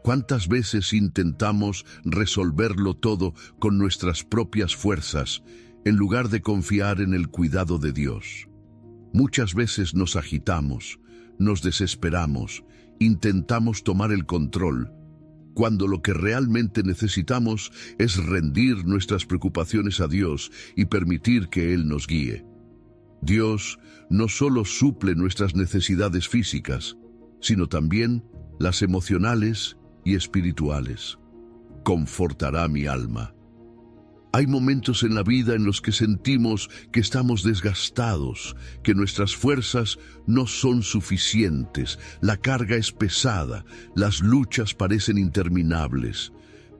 ¿Cuántas veces intentamos resolverlo todo con nuestras propias fuerzas, en lugar de confiar en el cuidado de Dios? Muchas veces nos agitamos, nos desesperamos, intentamos tomar el control, cuando lo que realmente necesitamos es rendir nuestras preocupaciones a Dios y permitir que Él nos guíe. Dios no solo suple nuestras necesidades físicas, sino también las emocionales y espirituales. Confortará mi alma. Hay momentos en la vida en los que sentimos que estamos desgastados, que nuestras fuerzas no son suficientes, la carga es pesada, las luchas parecen interminables.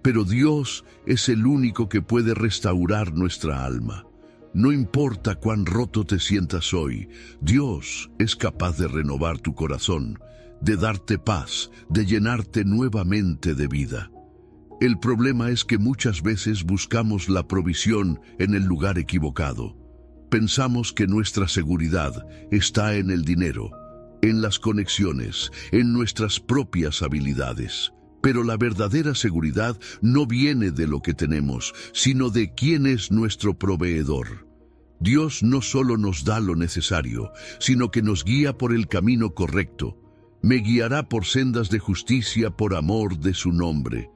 Pero Dios es el único que puede restaurar nuestra alma. No importa cuán roto te sientas hoy, Dios es capaz de renovar tu corazón, de darte paz, de llenarte nuevamente de vida. El problema es que muchas veces buscamos la provisión en el lugar equivocado. Pensamos que nuestra seguridad está en el dinero, en las conexiones, en nuestras propias habilidades. Pero la verdadera seguridad no viene de lo que tenemos, sino de quién es nuestro proveedor. Dios no solo nos da lo necesario, sino que nos guía por el camino correcto. Me guiará por sendas de justicia por amor de su nombre.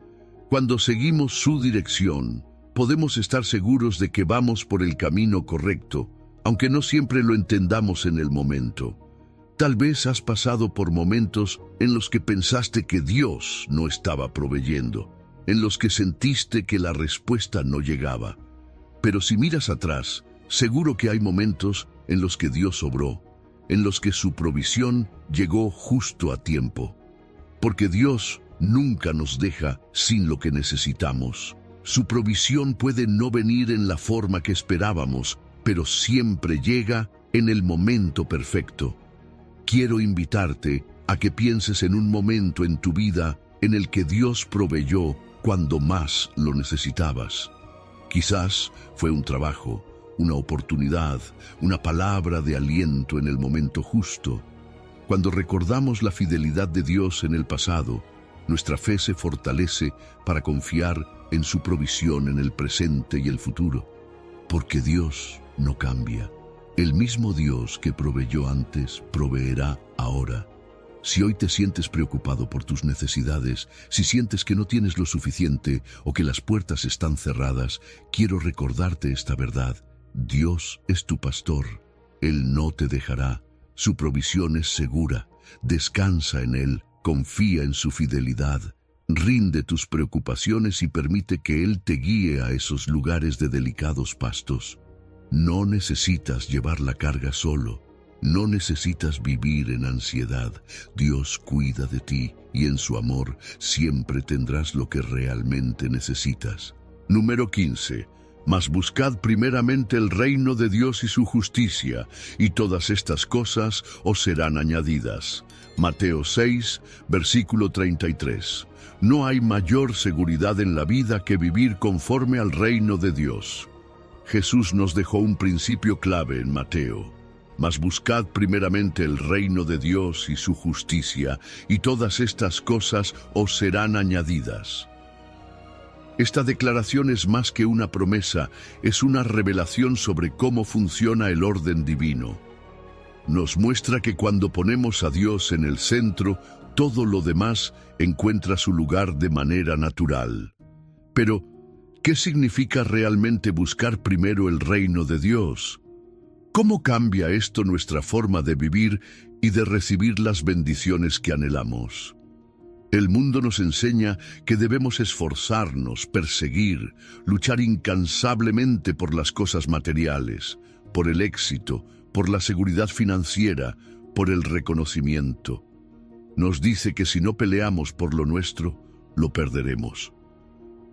Cuando seguimos su dirección, podemos estar seguros de que vamos por el camino correcto, aunque no siempre lo entendamos en el momento. Tal vez has pasado por momentos en los que pensaste que Dios no estaba proveyendo, en los que sentiste que la respuesta no llegaba. Pero si miras atrás, seguro que hay momentos en los que Dios obró, en los que su provisión llegó justo a tiempo. Porque Dios nunca nos deja sin lo que necesitamos. Su provisión puede no venir en la forma que esperábamos, pero siempre llega en el momento perfecto. Quiero invitarte a que pienses en un momento en tu vida en el que Dios proveyó cuando más lo necesitabas. Quizás fue un trabajo, una oportunidad, una palabra de aliento en el momento justo. Cuando recordamos la fidelidad de Dios en el pasado, nuestra fe se fortalece para confiar en su provisión en el presente y el futuro. Porque Dios no cambia. El mismo Dios que proveyó antes, proveerá ahora. Si hoy te sientes preocupado por tus necesidades, si sientes que no tienes lo suficiente o que las puertas están cerradas, quiero recordarte esta verdad. Dios es tu pastor. Él no te dejará. Su provisión es segura. Descansa en Él. Confía en su fidelidad. Rinde tus preocupaciones y permite que Él te guíe a esos lugares de delicados pastos. No necesitas llevar la carga solo. No necesitas vivir en ansiedad. Dios cuida de ti y en su amor siempre tendrás lo que realmente necesitas. Número 15. Mas buscad primeramente el reino de Dios y su justicia, y todas estas cosas os serán añadidas. Mateo 6, versículo 33. No hay mayor seguridad en la vida que vivir conforme al reino de Dios. Jesús nos dejó un principio clave en Mateo. Mas buscad primeramente el reino de Dios y su justicia, y todas estas cosas os serán añadidas. Esta declaración es más que una promesa, es una revelación sobre cómo funciona el orden divino. Nos muestra que cuando ponemos a Dios en el centro, todo lo demás encuentra su lugar de manera natural. Pero, ¿qué significa realmente buscar primero el reino de Dios? ¿Cómo cambia esto nuestra forma de vivir y de recibir las bendiciones que anhelamos? El mundo nos enseña que debemos esforzarnos, perseguir, luchar incansablemente por las cosas materiales, por el éxito, por la seguridad financiera, por el reconocimiento. Nos dice que si no peleamos por lo nuestro, lo perderemos.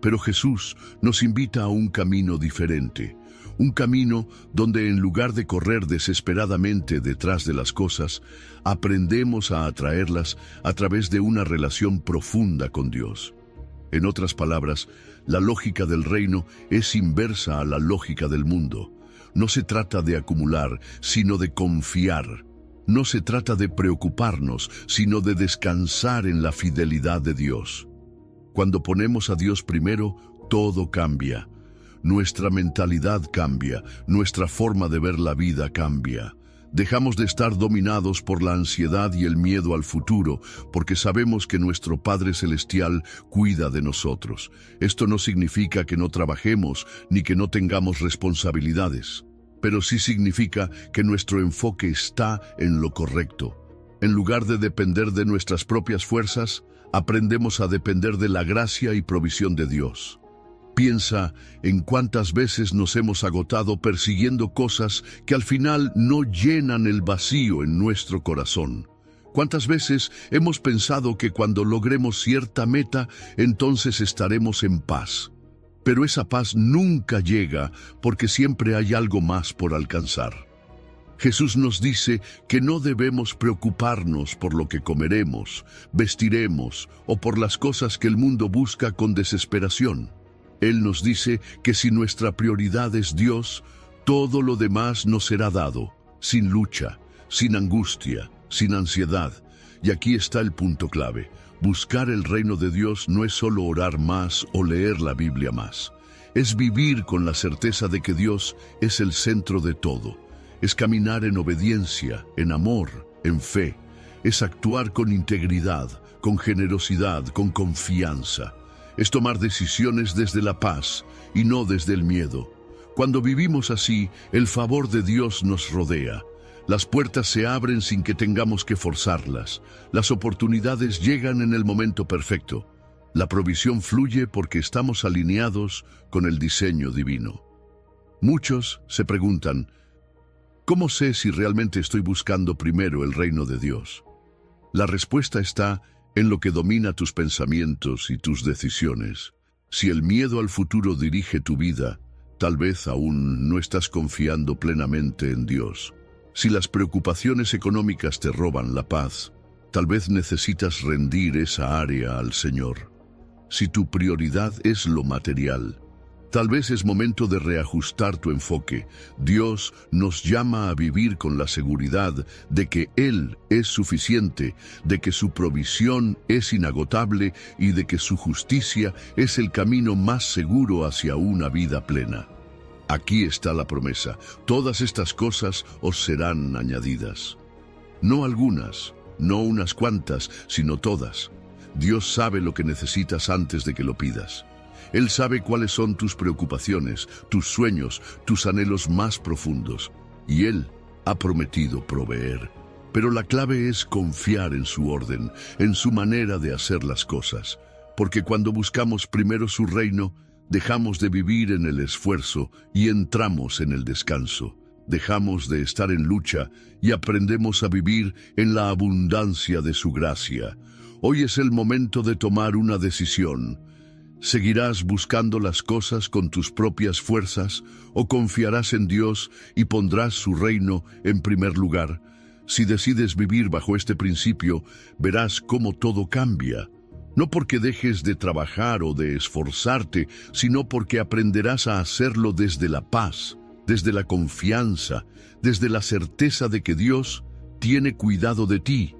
Pero Jesús nos invita a un camino diferente, un camino donde en lugar de correr desesperadamente detrás de las cosas, aprendemos a atraerlas a través de una relación profunda con Dios. En otras palabras, la lógica del reino es inversa a la lógica del mundo. No se trata de acumular, sino de confiar. No se trata de preocuparnos, sino de descansar en la fidelidad de Dios. Cuando ponemos a Dios primero, todo cambia. Nuestra mentalidad cambia, nuestra forma de ver la vida cambia. Dejamos de estar dominados por la ansiedad y el miedo al futuro, porque sabemos que nuestro Padre Celestial cuida de nosotros. Esto no significa que no trabajemos ni que no tengamos responsabilidades, pero sí significa que nuestro enfoque está en lo correcto. En lugar de depender de nuestras propias fuerzas, aprendemos a depender de la gracia y provisión de Dios. Piensa en cuántas veces nos hemos agotado persiguiendo cosas que al final no llenan el vacío en nuestro corazón. ¿Cuántas veces hemos pensado que cuando logremos cierta meta, entonces estaremos en paz? Pero esa paz nunca llega porque siempre hay algo más por alcanzar. Jesús nos dice que no debemos preocuparnos por lo que comeremos, vestiremos o por las cosas que el mundo busca con desesperación. Él nos dice que si nuestra prioridad es Dios, todo lo demás nos será dado, sin lucha, sin angustia, sin ansiedad. Y aquí está el punto clave. Buscar el reino de Dios no es solo orar más o leer la Biblia más. Es vivir con la certeza de que Dios es el centro de todo. Es caminar en obediencia, en amor, en fe. Es actuar con integridad, con generosidad, con confianza. Es tomar decisiones desde la paz y no desde el miedo. Cuando vivimos así, el favor de Dios nos rodea. Las puertas se abren sin que tengamos que forzarlas. Las oportunidades llegan en el momento perfecto. La provisión fluye porque estamos alineados con el diseño divino. Muchos se preguntan, ¿cómo sé si realmente estoy buscando primero el reino de Dios? La respuesta está en lo que domina tus pensamientos y tus decisiones. Si el miedo al futuro dirige tu vida, tal vez aún no estás confiando plenamente en Dios. Si las preocupaciones económicas te roban la paz, tal vez necesitas rendir esa área al Señor. Si tu prioridad es lo material, tal vez es momento de reajustar tu enfoque. Dios nos llama a vivir con la seguridad de que Él es suficiente, de que su provisión es inagotable y de que su justicia es el camino más seguro hacia una vida plena. Aquí está la promesa. Todas estas cosas os serán añadidas. No algunas, no unas cuantas, sino todas. Dios sabe lo que necesitas antes de que lo pidas. Él sabe cuáles son tus preocupaciones, tus sueños, tus anhelos más profundos. Y Él ha prometido proveer. Pero la clave es confiar en su orden, en su manera de hacer las cosas. Porque cuando buscamos primero su reino, dejamos de vivir en el esfuerzo y entramos en el descanso. Dejamos de estar en lucha y aprendemos a vivir en la abundancia de su gracia. Hoy es el momento de tomar una decisión. ¿Seguirás buscando las cosas con tus propias fuerzas o confiarás en Dios y pondrás su reino en primer lugar? Si decides vivir bajo este principio, verás cómo todo cambia. No porque dejes de trabajar o de esforzarte, sino porque aprenderás a hacerlo desde la paz, desde la confianza, desde la certeza de que Dios tiene cuidado de ti.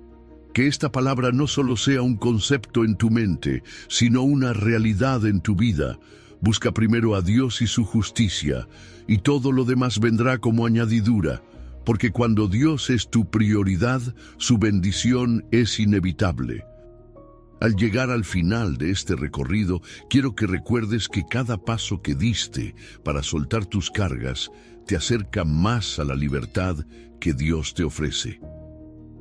Que esta palabra no solo sea un concepto en tu mente, sino una realidad en tu vida. Busca primero a Dios y su justicia, y todo lo demás vendrá como añadidura, porque cuando Dios es tu prioridad, su bendición es inevitable. Al llegar al final de este recorrido, quiero que recuerdes que cada paso que diste para soltar tus cargas te acerca más a la libertad que Dios te ofrece.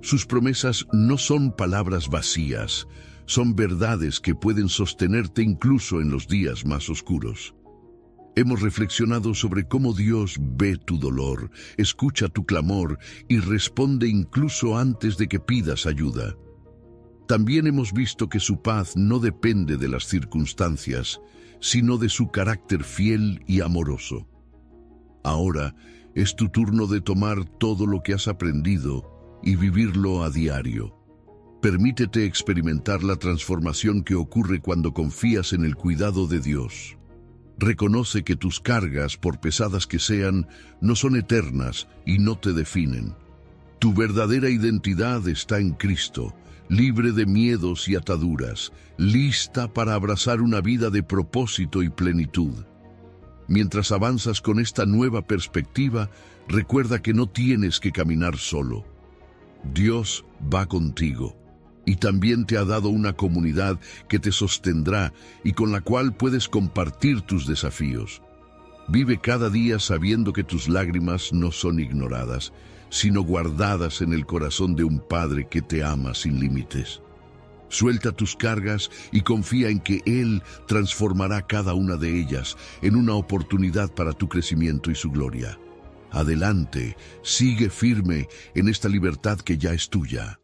Sus promesas no son palabras vacías, son verdades que pueden sostenerte incluso en los días más oscuros. Hemos reflexionado sobre cómo Dios ve tu dolor, escucha tu clamor y responde incluso antes de que pidas ayuda. También hemos visto que su paz no depende de las circunstancias, sino de su carácter fiel y amoroso. Ahora es tu turno de tomar todo lo que has aprendido y vivirlo a diario. Permítete experimentar la transformación que ocurre cuando confías en el cuidado de Dios. Reconoce que tus cargas, por pesadas que sean, no son eternas y no te definen. Tu verdadera identidad está en Cristo, libre de miedos y ataduras, lista para abrazar una vida de propósito y plenitud. Mientras avanzas con esta nueva perspectiva, recuerda que no tienes que caminar solo. Dios va contigo y también te ha dado una comunidad que te sostendrá y con la cual puedes compartir tus desafíos. Vive cada día sabiendo que tus lágrimas no son ignoradas, sino guardadas en el corazón de un Padre que te ama sin límites. Suelta tus cargas y confía en que Él transformará cada una de ellas en una oportunidad para tu crecimiento y su gloria. Adelante, sigue firme en esta libertad que ya es tuya.